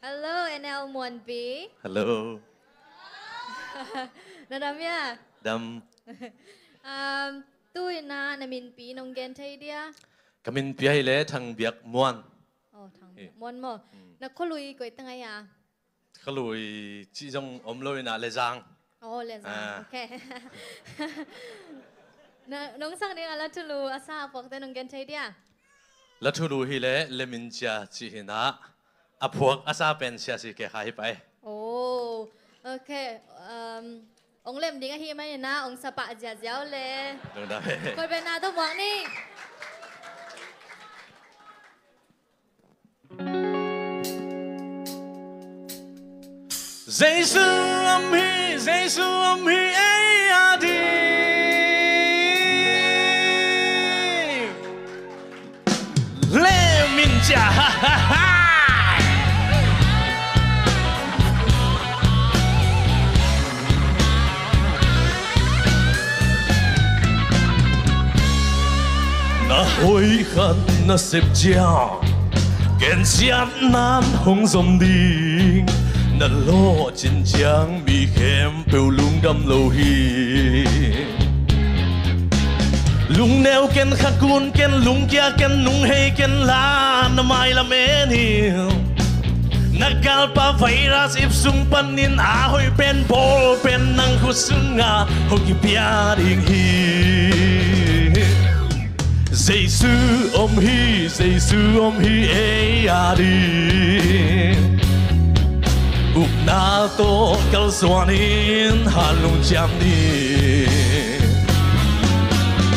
Hello NL Monpi. Hello. Nadamya. Dam. Tôi na min pi nong gen thai dia. Kamin pi hai le thang biak muan. Mon mo na kholui koi tanga ya Khalui chi jong om loi na le jang le jang okay na nong sang ding ala tulu asa pok te nong gen thai dia la thulu hi le le min cha chi hina aphuak asa pen sia si ke khai pai okay ong lem ding hi mai na ong sapa ja jiao le dong da koi be na to mong ni Giêsu âm hi ai a đi Lê Minh Cha ha ha ha Na hối khăn na xếp chiao Kèn xiết nan hông dòng đi Na lo chín chang mi khem bêu lung đâm lâu hi Lung neo ken khakun ken lung kia ken nung hay ken la Na mai la men hiu Nagalpa virus ip sung panin ahoy pen bol pen nang husunga Hoki piaring hi Giêsu om hi e a đi Uk na to kal swanin halung cham ni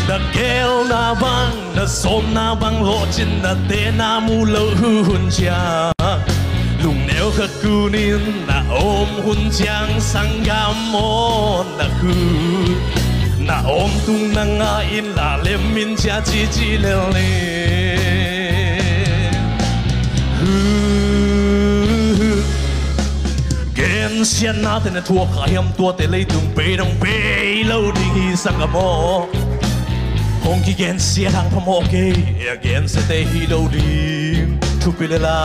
Da kel na bang na som na bang lo chin na te na mu lo hun cha Lung neo khat kunin na om hun chang sangam mon na khu Na om tung na nga in la lem min cha chi chi le le Gen xian na te na thua kha hiam tua te lei tung pe dong pe lo ding hi sang amo Hong ki gen sia hang pham okay again se te hi lo ding tu pe la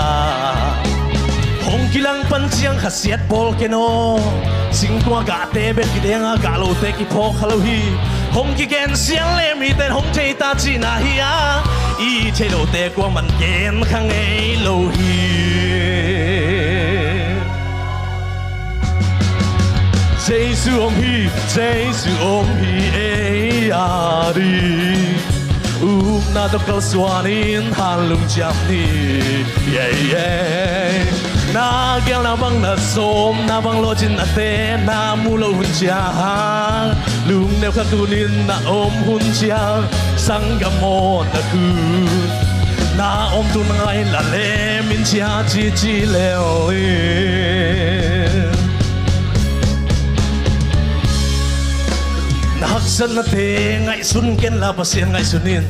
Hong ki lang pan chiang khát xiết bol keno sinh qua gà tê bên kia đen gà lâu tê kia phô khá lâu hi hong kia gen xiang lem mi tên hong chơi ta chỉ na hi á y chơi lâu tê qua mình gen khang ấy lâu hi Giêsu ôm hi Giêsu ôm hi ê à đi na to kal suanin halung jam ni yeah yeah na gel na bang na som na bang lo chin na te na mu lo hun cha lung neo kha tunin na om hun cha sang gamo na ku na om tu ngai la le min cha chi chi leo na hak san na te ngai sun ken la pasien ngai sunin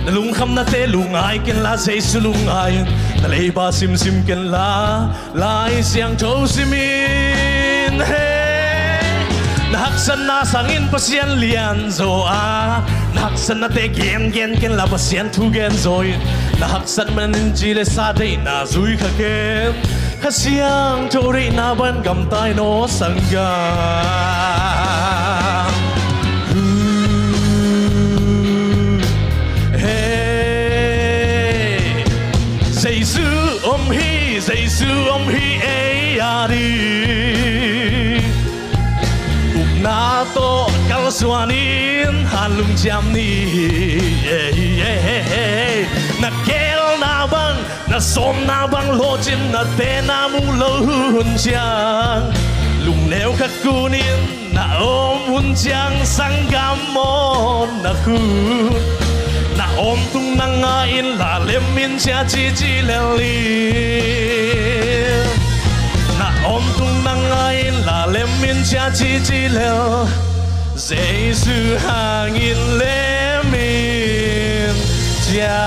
na lung kham na te lung ai ken la sei su lung ai na lei ba sim sim ken la lai siang thâu simin he na hak san na sangin pasien lian zo a na hak san na te gen gen ken la pasien thu gen zoi na hak san man chi le sa dei na zui kha ken kha siang thâu dei na ban gam tai no sang ga Giêsu ôm hi ê à đi na to kal suanin halung jam ni na kel na bang na som na bang lo chin na te na mu lo hun chang lung neo khắc kunin na ôm hun chang sang gam mon na khu na om tung nang in la lem min cha chi chi le li na om tung nang in la lem min cha chi chi le Giêsu hang in lem min cha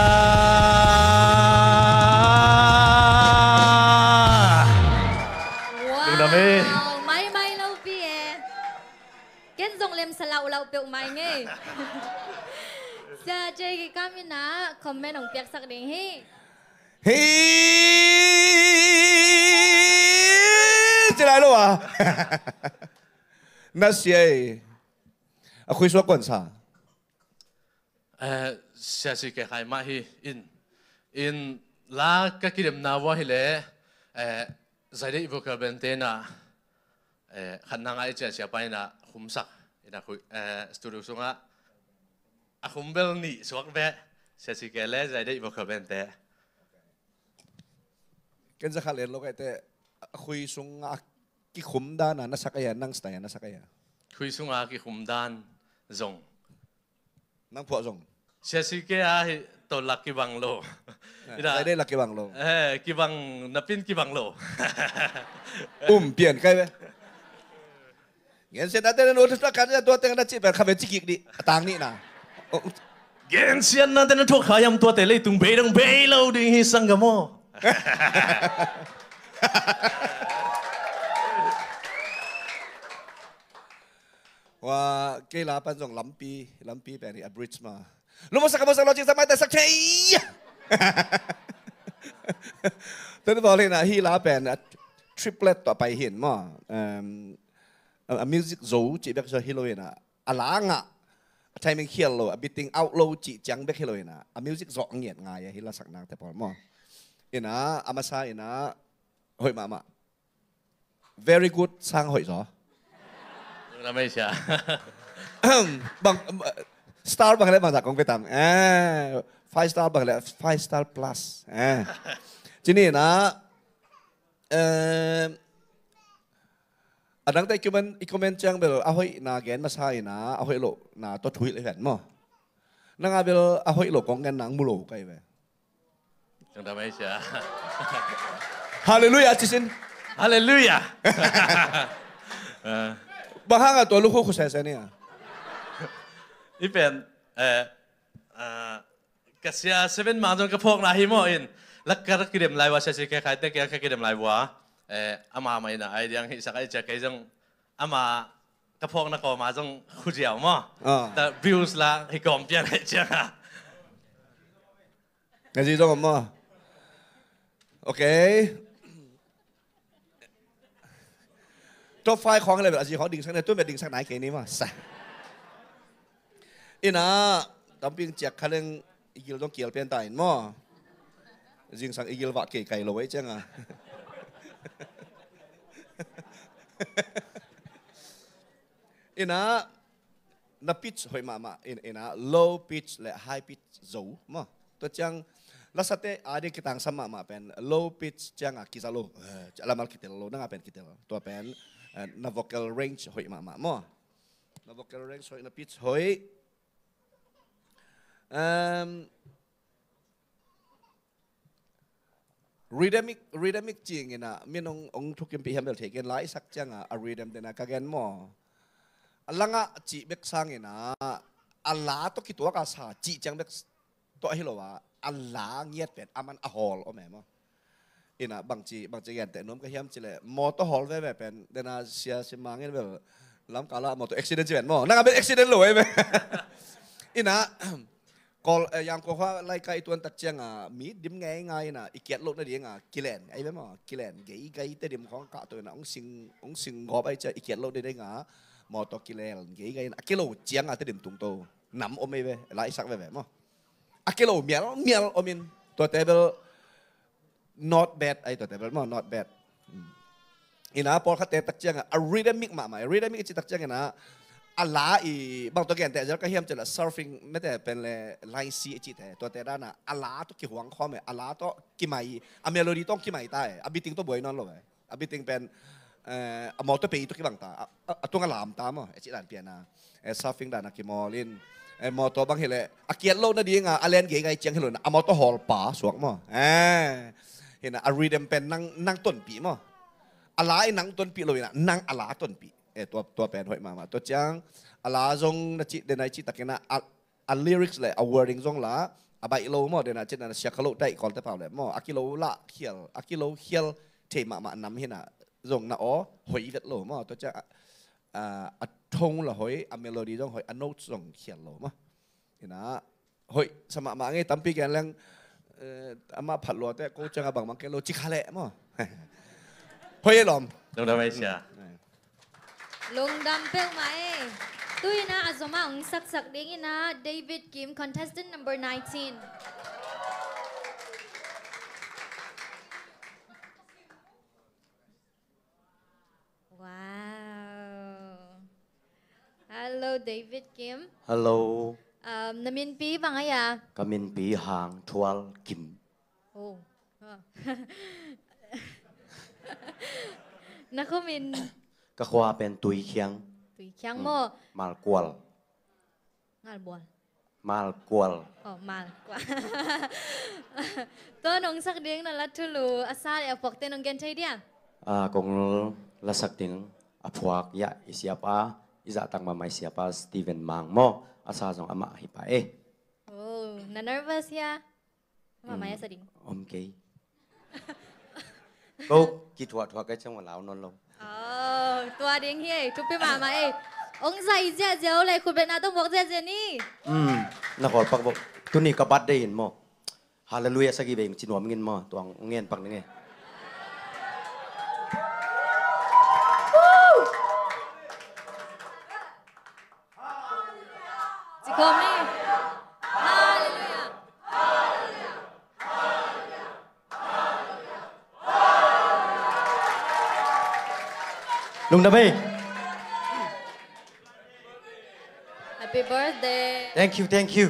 wow mai mai lâu bia ken dong lem salau lau pe mai nge Sa chơi cái cam na comment ông Piak Sak Ding hi. Hi, chơi lại luôn à? Nãy giờ, khui số quan sa. Sẽ chỉ cái khai mà hi in lá cái kỷ niệm nào vậy lẽ, giải đấy vô cơ bên tên na, khả năng ai chơi sẽ bay na khum sak, na khui studio sung á. Akong bel ni suak be sa si kele zai dei bokha bente ken za khalen lo kai te khui sunga ki khum da na sakaya nang staya na sakaya khui sunga ki khum dan zong nang pho zong sa si ke a to lak ki bang lo zai dei lak ki bang lo ki bang napin ki bang lo pian kai be ngen se na te no ta kan ya to te na chi be kha be chi ki di tang ni na Gen sian na tên thuốc khayam tua tele tung bê đông bê lâu đi hi sang gamo. Wa cái lá pan dòng lắm pi bè này a bridge mà. Lúc mà sắc lo chừng mai tại sắc thế. Tên bảo lên là hi lá bè tripletต่อไปเห็นมั้งmusic dấu chỉ biết cho Halloween à lá ngạ thay mình khiêng lo bị tiếng out lo chỉ chẳng biết Halloween music rõ nghiệt ngay hi là sắc năngแต่พอมั้งina amasa ina hội mà very good sang hội gió làm mấy chả bằng star bằng lại bằng công việc tạm 5 star bằng lại 5 star plus cho nên là anh đang thấy comment trang bây giờ ahoy na gen mà sai na ahoy lộ na to tweet lại gần mà nang bây giờ ahoy lộ con gen nang mulo cái vậy chẳng làm mấy chả hallelujah chị xin hallelujah bang hangตัวลูกคู่เสียเนี่ยอีเป็นกษยา7มาจนกระพกนาฮิโมอินลักกระกิเดมไลวะเสียแค่ใครแต่แค่กิเดมไลวะอามาไม่นะไอเดียงฮิสักไอจะแค่จงอามากระพกนักก็มาจงคู่เจียวมั้งแต่บิวส์ละฮิกอมเปียนไอเจ้าไงจีจงมั้งโอเค top 5ของอะไรแบบอาจจะเขาดิ่งสักไหนตัวแบบดิ่งสักไหนแค่นี้มาซะอินะตั้มปิ้งเจ็กคันเร่งอีกิลต้องเกี่ยวเป็นตายมั้งจริงสังอีกิลวัดไก่ๆเราไว้จังอ่ะอินะนับ pitch หอยมาอินะ low pitch และ high pitch จู่มั้งตัวจังลักษณะada kita ang sama ma pen low pitch jangan kisah low alamal kita low nang apen kita tu pen na vocal range hoi ma mo na vocal range hoi na pitch hoi rhythmic jing ina min ong thukim pi hamel theken lai sak changa a rhythm dena kagen mo alanga chi bek sang ina ala to kitwa ka sa chi chang bek to hilowa Allah nghiệtเป็ดอามันฮอลโอแม่มั้งอินะบางทีเห็นแต่น้องก็เฮียมจิเลยมอเตอร์ฮอลเว้ยแบบเป็นเดน่าเสียสิมังเงี้ยแบบล้ำกาละมอเตอร์อุบิเหตุจีเป็นมั้งนั่งเป็นอุบิเหตุเลยไหมอินะก็ยังก็ว่าไล่ไก่ตัวตัดเชียงอ่ะมีดิมไงนะอีเกียรโลกนั่นเองอ่ะกิเลนไอ้แบบมั้งกิเลนไก่แต่ดิมของกะตัวน่ะองสิงกอบไอ้เจ้าอีเกียรโลกได้ไงมอเตอร์กิเลนไก่นะกิโลเจียงอ่ะแต่ดิมตุงโตน้ำอมไม่เว้ยไล่สักแบบมั้งAkilo miel omin to table not bad ay to table mo not bad ina por kha te tak chang a rhythmic ma rhythmic chi tak chang na ala I bang to gen te jar ka hiam chala surfing me te pen le line c chi te to te da na ala to ki huang kho me ala to ki mai a melody tong ki mai ta a biting to boy non lo a biting pen a mo to pe to ki bang ta a to ngalam ta mo chi dan pian na surfing da na ki molinมอตัวบางเห็นเลยอาเกียรโลนั่นดีงาอาเลนเก๋ไงเจียงเห็นเลยนะมอตัวฮอลป่าสวกมั้งเห็นนะอารีเดมเป็นนั่งต้นปีมั้งอะไรนั่งต้นปีเลยนะนั่งอะไรต้นปีตัวเป็นหอยมาตัวจังอะไรจงนั่นจิเดนไอจิตะเกนะลิริกส์เลยwording จงละอาใบโลมั้งเดนไอจินั่นเสียขลุ่ยได้ก่อนแต่เปล่าเลยมั้งอากิโลละเขียลอากิโลเขียลเทมาน้ำเห็นนะจงนะอ๋อหอยเวทโลมั้งตัวจังอัดทงละหอยอัมเมโลดี้ต้องหอยอันโนตส่งเขียนโลมั้งเห็นนะหอยสมัครมาไงตั้มปีแกนแรงอามาผัดลัวแต่กูจะกระบังมังแกโลจิคาเล่มั้งหอยหลอมลงดำไม่เชียลงดำเปลไหมตุยนะอาสมาองสักดิ้งนะ David Kim contestant number 19 Hello David Kim Hello Namin Pi bang ay à Kamin Pi Hang Thual Kim Oh Nako min Kakwa pen Tui Khiang mo Mal Kual Ngal bual Mal Kual Oh mal Kual To nong sak ding na latulu asal ya pok te nong gen chay dia Kung lasak ding apuak ya isiapa Iza tang mamay siapa Steven Mang mo asa jong ama hipa Oh, na nervous ya. Mamaya sa ding. Okay. Go kitwa thwa cái trong lao non lo. Oh, tua ding hi, chupi mama Ông dạy dễ dễ lại khuyên bên nào tôiบอกdễ dễ ni. Na khol pak bo. Tu ni kapat dei mo. Hallelujah sa gi beng chinwa mingin mo tuang ngien pak nge. Komi. Lung Đam Mê. Happy birthday. Thank you.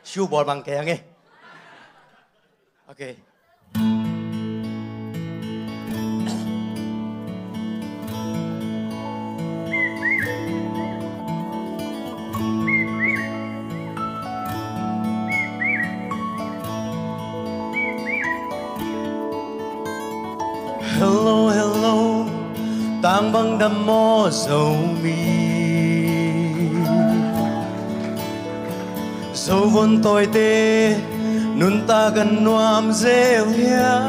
Siêu bol bằng kè nghe. Okay. Hello tang bang đam mô dấu mi dấu vốn tôi tê nun ta gần nuam rêu ya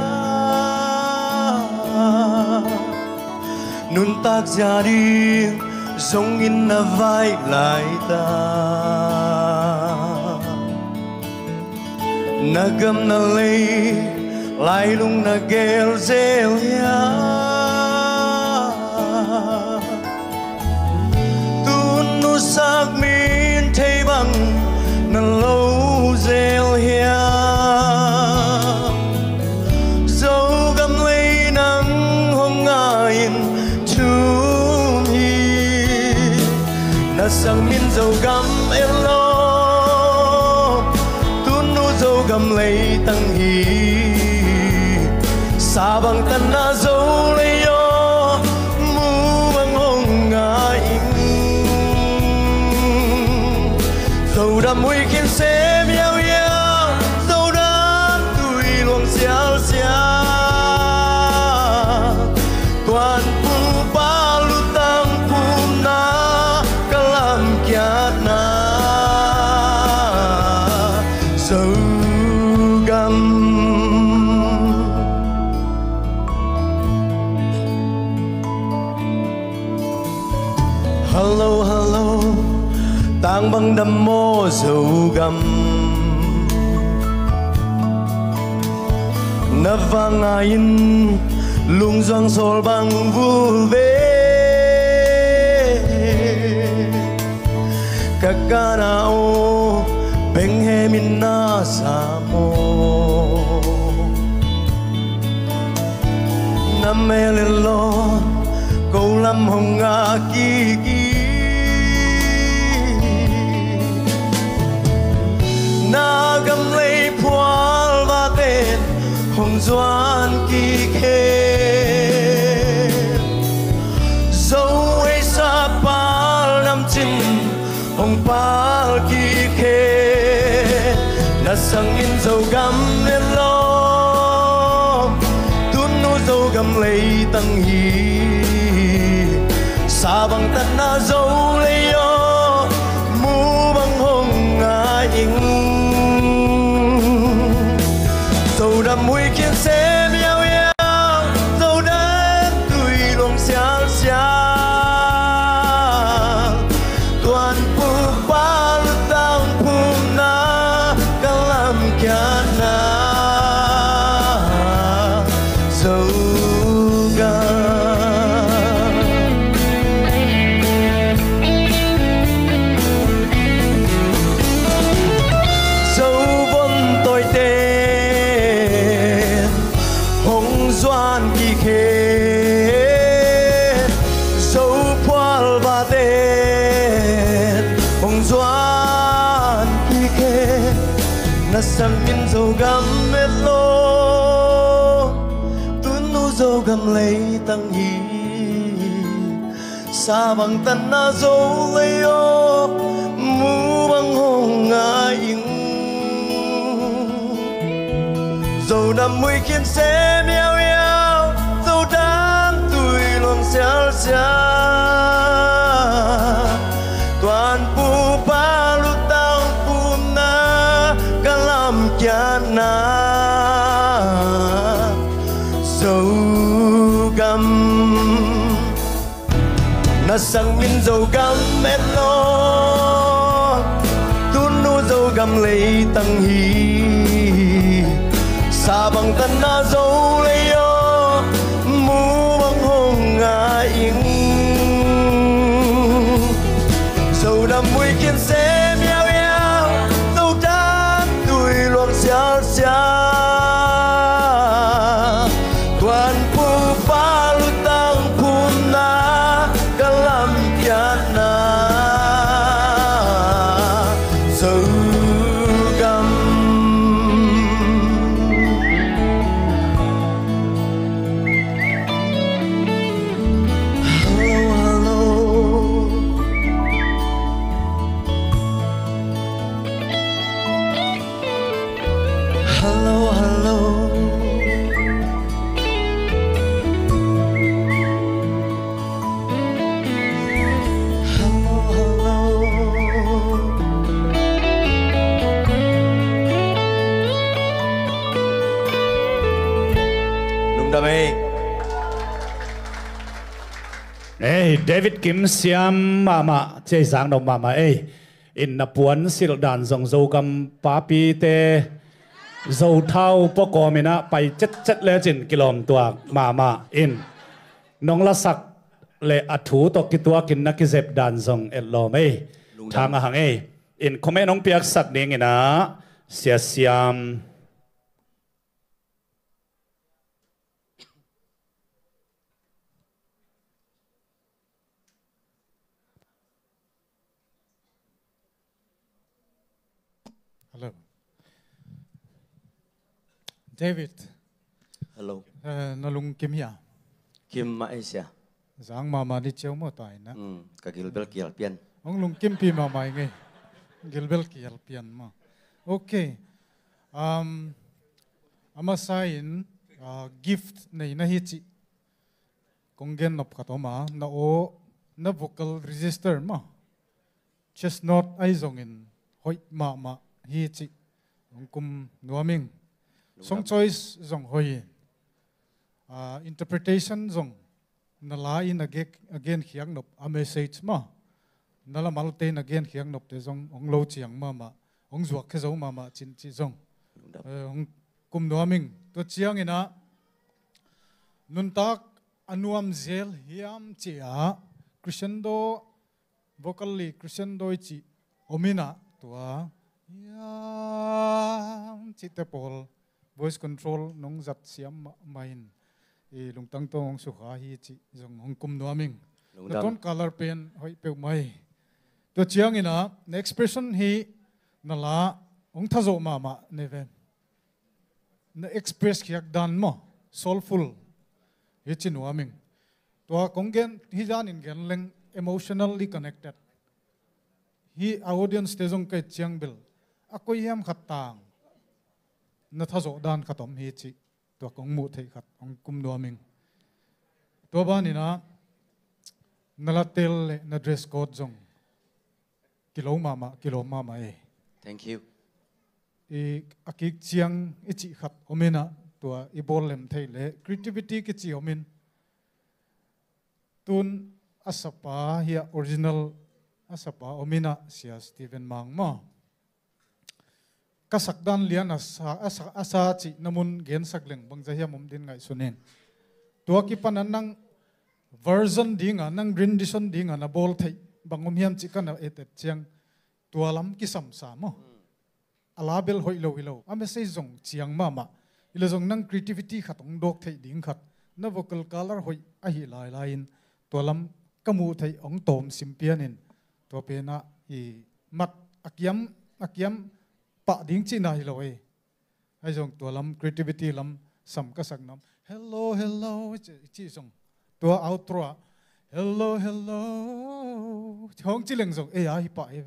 nun tak ra đi giống in na vai lại ta na gam na lay lai lung na gel rêu ya sắc min thấy bằng năn lâu rêu hia dấu găm lấy nắng hôm ngài chung hi na sang min dấu găm em lo tuôn nu dấu găm lấy tăng hi sa bằng tân na dấu lấy yo mu bằng hồng ngài dấu đam mùi khiến xe miao miao dấu đam tùy luồng xiao xiao toàn pu ba lu tăng pu na kalam kiat na dấu gam hello hello tang bằng đam mô dấu găm na vang ain lung doang sol bang vu ve kakanao beng he min na sa mo na mele lo câu lâm hồng nga ki ki na gam lấy phual và tên hồng doan kỳ khê dấu ấy sa pal nam chín hồng pal kỳ khê na sang in dấu gam lên lo tuôn nu dấu gam lấy tăng hi sa bằng tất na dấu lấy yo mu bằng hồng ngài dấu đam mùi khiến xe miao miao dấu đam tùy luồng xiao xiao toàn pu ba lu tăng pu na kalam kiat na dấu sang min dấu gam mét lô tuôn nu dấu gam lấy tăng hi sa bằng tân na dấu lấy yo mu bằng hồng ngài dấu đam mùi khiến xe miao miao dấu đam tùy luồng xiao xiao toàn pu ba lu tao pu na kalam kiat na dấu gam na sang min dấu gam mét lo tuôn nu dấu gam lấy tăng hi sa bằng tân na dấu lấy yo mu bằng hồng ngài dấu đam mùi khiến xe miao miao dấu đam tùy luồng xiao xiao toàn pu ba lu tăng pu na kalam kiat na dấu gam hello hello lung đam mê Hey, David Kim Siam Mama, chơi giang đồng Mama, hey, in na puan sil dan zong zo kam papi te zo thau poko mina pai chet chet le chin kilom tuak Mama in nong la sak le athu to kitua kin na ki zep dan zong el lo me thang a hang e in comment ong piak sak ding ina sia siam Hello. David. Hello. Nalung Kim ya. Kim Malaysia. Giang mama đi chiếu một tài na. Cả Gilbert kial pian. Ông lung Kim pi mama ngay. Gilbert kial pian ma. Okay. Ama sign gift này na hi chi. Kong gen nop ka to ma na o na vocal register ma. Just not ai zong in hoi ma hi chi. Ông kum nuaming. Song choice zong hoi. Interpretation zong nala in again khiang nop a message ma nala malte again khiang nop te zong ong lo chiang ma ong zuak khe zo ma chin chi zong ong kum nuaming to chiang ina nun tak anuam zel hiam chia crescendo vocally crescendo chi omina tua yam chi te pol voice control nong zat siam main lung tang tong su kha hi chi jong hong kum nuaming na ton color pen hoi pe mai to chiang ina na expression hi na la ong thazo ma ne ve na express khiak dan mo soulful hi chi nuaming to kongen hi jan in gen leng emotionally connected hi audience te jong kai chiang bil akoi hiam khatang na thazo dan khatom hi chi to kong mu thei khat ong kum nuaming to ba ni na nalatel na dress code jong kilo mama e thank you e akik chiang e chi khat omena to i bolem thei le creativity ki chi omin tun asapa hi original asapa omina sia Stephen Mang ma kasak dan lian asa chi namun gen sakleng bang jahia mum din ngai sunen tua ki panan nang version dinga nang rendition dinga na bol thai bangom hiam chi kana etet chiang tua lam ki sam sa mo alabel hoi lo ame sei zong chiang mama ila zong nang creativity khatong dok thai ding khat na vocal color hoi a hi lai lain tua lam kamu thai ong tom simpianin to pena i mat akiam pa ding chi na hi lo e ai jong to lam creativity lam sam ka sak nam hello chi jong to outro hello chong chi leng jong e ai pa e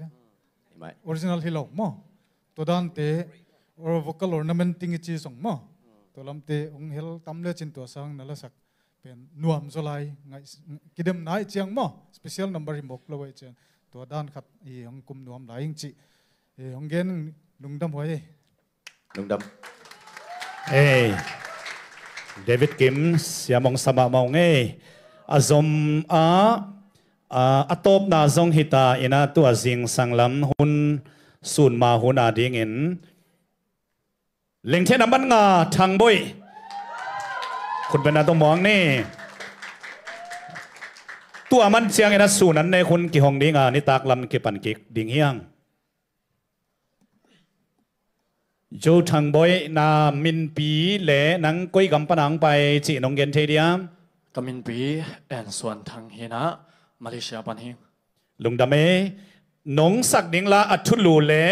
original hello mo to dan te or vocal ornamenting chi jong mo to lam te ong hel tam le chin to sang na la sak pen nuam zolai ngai kidem nai chiang mo special number hi mok lo e chen to dan khat i ong kum nuam lai chi e ong gen lungdam hoi lungdam David Kim siamong sama mong azom atop na zong hita ina tu azing sanglam hun sun ma hun ading in lengthe naman nga thang boy kun bena to mong ni tu aman chiang ina sunan ne kun ki hong dinga ni tak lam ki pan ki ding hiang Joe thằng boy na min pi le nang koi gam panang pai chi nong gen the dia kamin pi en suan thang hina Malaysia pan hi lungdame nong sak ding la athulu le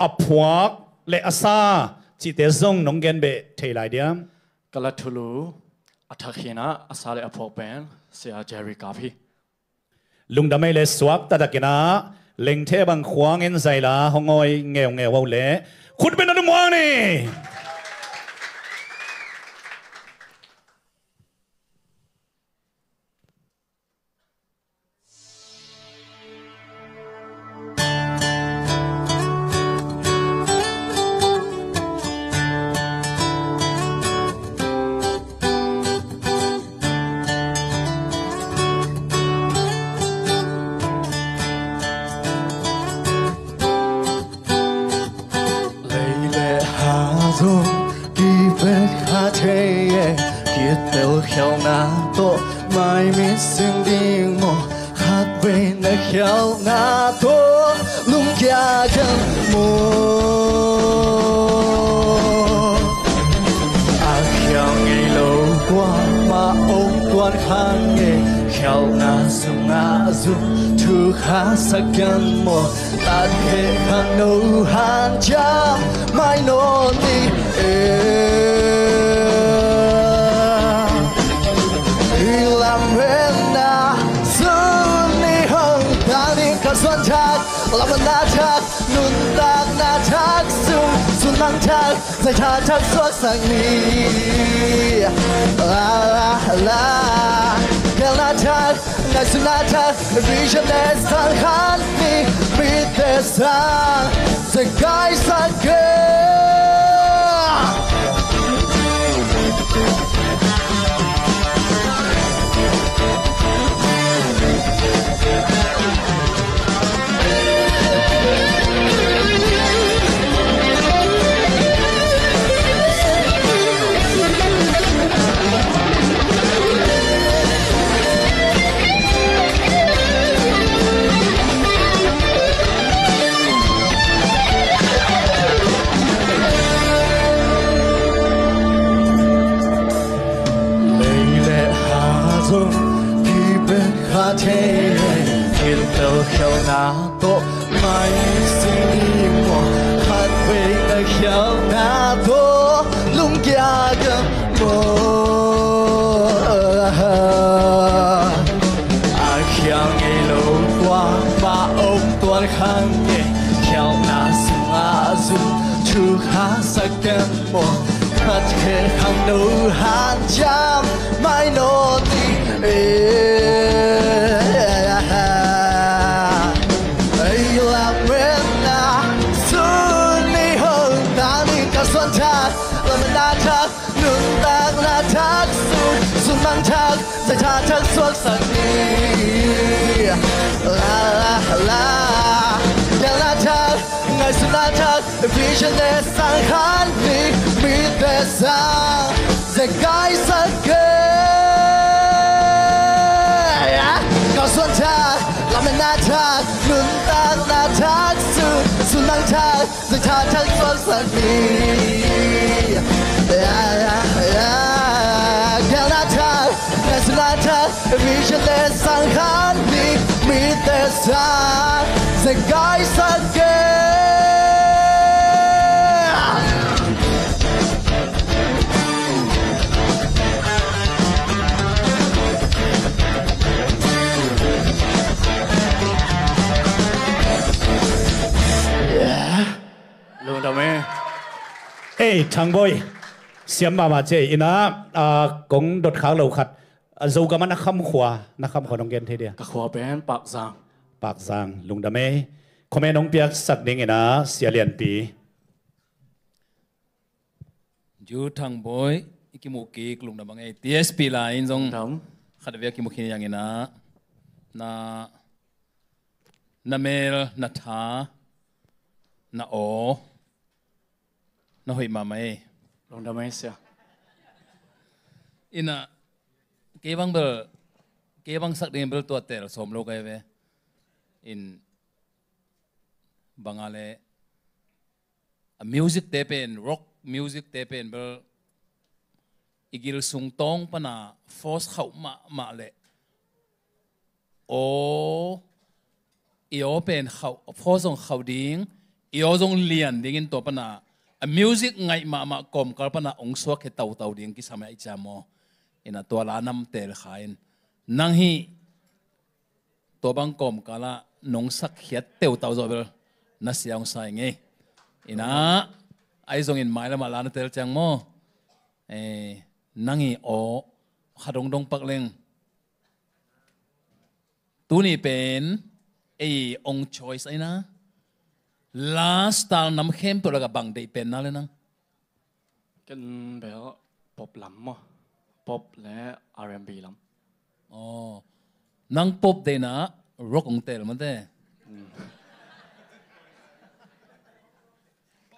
aphuak le asa chi te zong nong gen be thei lai dia kalathulu athak hina asa le aphok pen sia Jerry Kapi lungdame le swak ta dakina leng the bang khuang en zaila hongoi ngeu le khut ben na muang ni na to mai mi sim ding mo hát về na khéo na to lung kia chân mo à khéo ngày lâu qua mà ông tuan khang nghe khéo na zoom thu khá sắc chân mo ta hệ khang nấu han cha mai nô đi làm bên na xuân đi hồng ta đi cả xuân thác làm bên na thác nun tạc na thác xuân mang thác giải thác thác suốt sang đi la la kêu na thác ngày xuân na thác vision để sang khán đi biết để sang sẽ cái sang kia thế thiên tàu khéo na to mai sinh mùa hát về nơi khéo na to lung kia gần mùa à khéo ngày lâu qua mà ông tuan khang nghe khéo na sung a dung chu khá sắc gần mùa hát về khang nấu han cham mai nô đi làm bên na xuân đi hơn ta đi cả xuân thác làm bên na thác nương tạc na thác xuân mang thác giải thác thác suốt sang đi la la la kêu na thác ngày xuân na thác vision để sang khán đi biết để sang giải cái sang kia cả xuân thác làm bên na thác nương tạc na thác xuân mang thác giải thác thác suốt sang đi kêu na thác ngày xuân na thác vision để sang khán đi biết để sang giải cái sang kia luôn đâu mẹ ê thằng boy xiêm mà chơi ina cũng đột khá lâu khát dâu cái mà nó khăm khóa nông gen thế đi cả khóa bên bạc giang luôn đâu mẹ comment nông piak sắc đinh ina xia liền pi chú thằng boy cái mục kỳ luôn đâu bằng ấy TSP là in dòng khát việc cái mục kia yang ina na mail na tha na o na hoi ma mai long da mai sia ina ke bang sak ding bel to tel som lo kai ve in bangale a music te pen rock music te pen bel igil sung tong pana force khau ma le o io pen khau force ong khau ding io jong lian ding in to pana a music ngai ma kom kal pana ong so ke tau ding ki samai chamo ina to la nam tel khain nang hi to bang kom kala nong sak khiat teu tau zo bel na siang sai nge ina ai zong in mai la ma la na tel chang mo nangi o khadong dong pak leng tu ni pen ong choice ai na last time nằm khem tôi là gặp bằng để pen nào lên nè cái bé pop lắm mà pop lẽ R&B lắm năng pop đây nè rock ông tè mà thế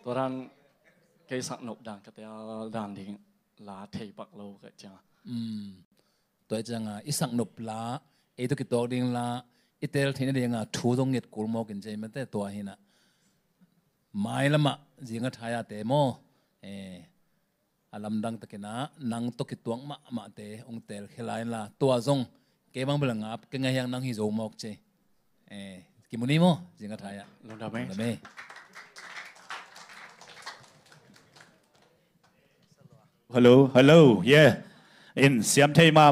tôi đang cái sắc nộp đàn cái đàn thì là thầy bạc lâu cái chăng ตัวจังอิสังนบลาตุกิตัวดิ่งลาเตลที่นี่ดิ่งทูตรงเงียดกุลโมกินใจมันแต่ตัวหินะไม่ละมะจิงทายาเตโมอาลัมดังตะกินะนังตุกิตัวมะเตองเตลเขลายละตัวจงเก็บังเบลังอับเก็งยังนังฮิโซมอกเจกิมุนีโมจิงทายาลงดาไหมHello, yeah. In siam thei ma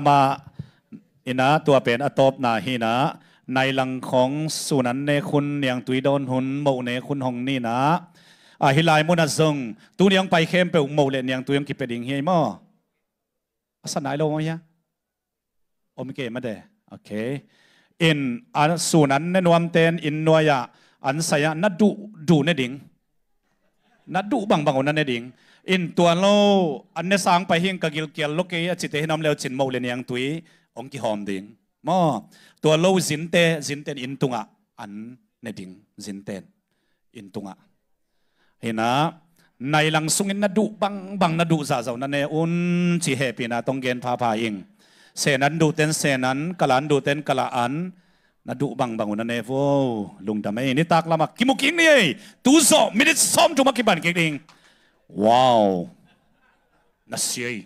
ina tua pen atop na hi na nai lang khong sunan ne khun niang tui don hun mo ne khun hong ni na hi lai mo na zong tu niang pai khem pe mo le niang tu yam ki pe ding hi mo asa nai lo mo ya om ke ma de okay in an sunan ne nuam ten in noya an saya na du ne ding na du bang on ne ding in ตัวเราอันนี้สร้างไปหิ้งกะกิลเกียลโลกย์จิตเตหินำเลวจินโมเลนียงตุยองค์กิหอมดิ่งมอตัวเราจินเตอินตุงะอันเนดิ่งจินเตอินตุงะเห็นนะในหลังสุงินนัดดุบังนัดดุซาเจ้านั่นเองอุนจีเฮปีนะต้องเกณฑ์พาอิงเสนันดูเต้นเสนันกะลันดูเต้นกะลาอันนัดดุบังนั่นเองโว้ลุงทำไมนี่ตักละมักกิมุกิงนี่ตูโซมินิซ้อมจุมักกิบันเก่งWow, nasiyay.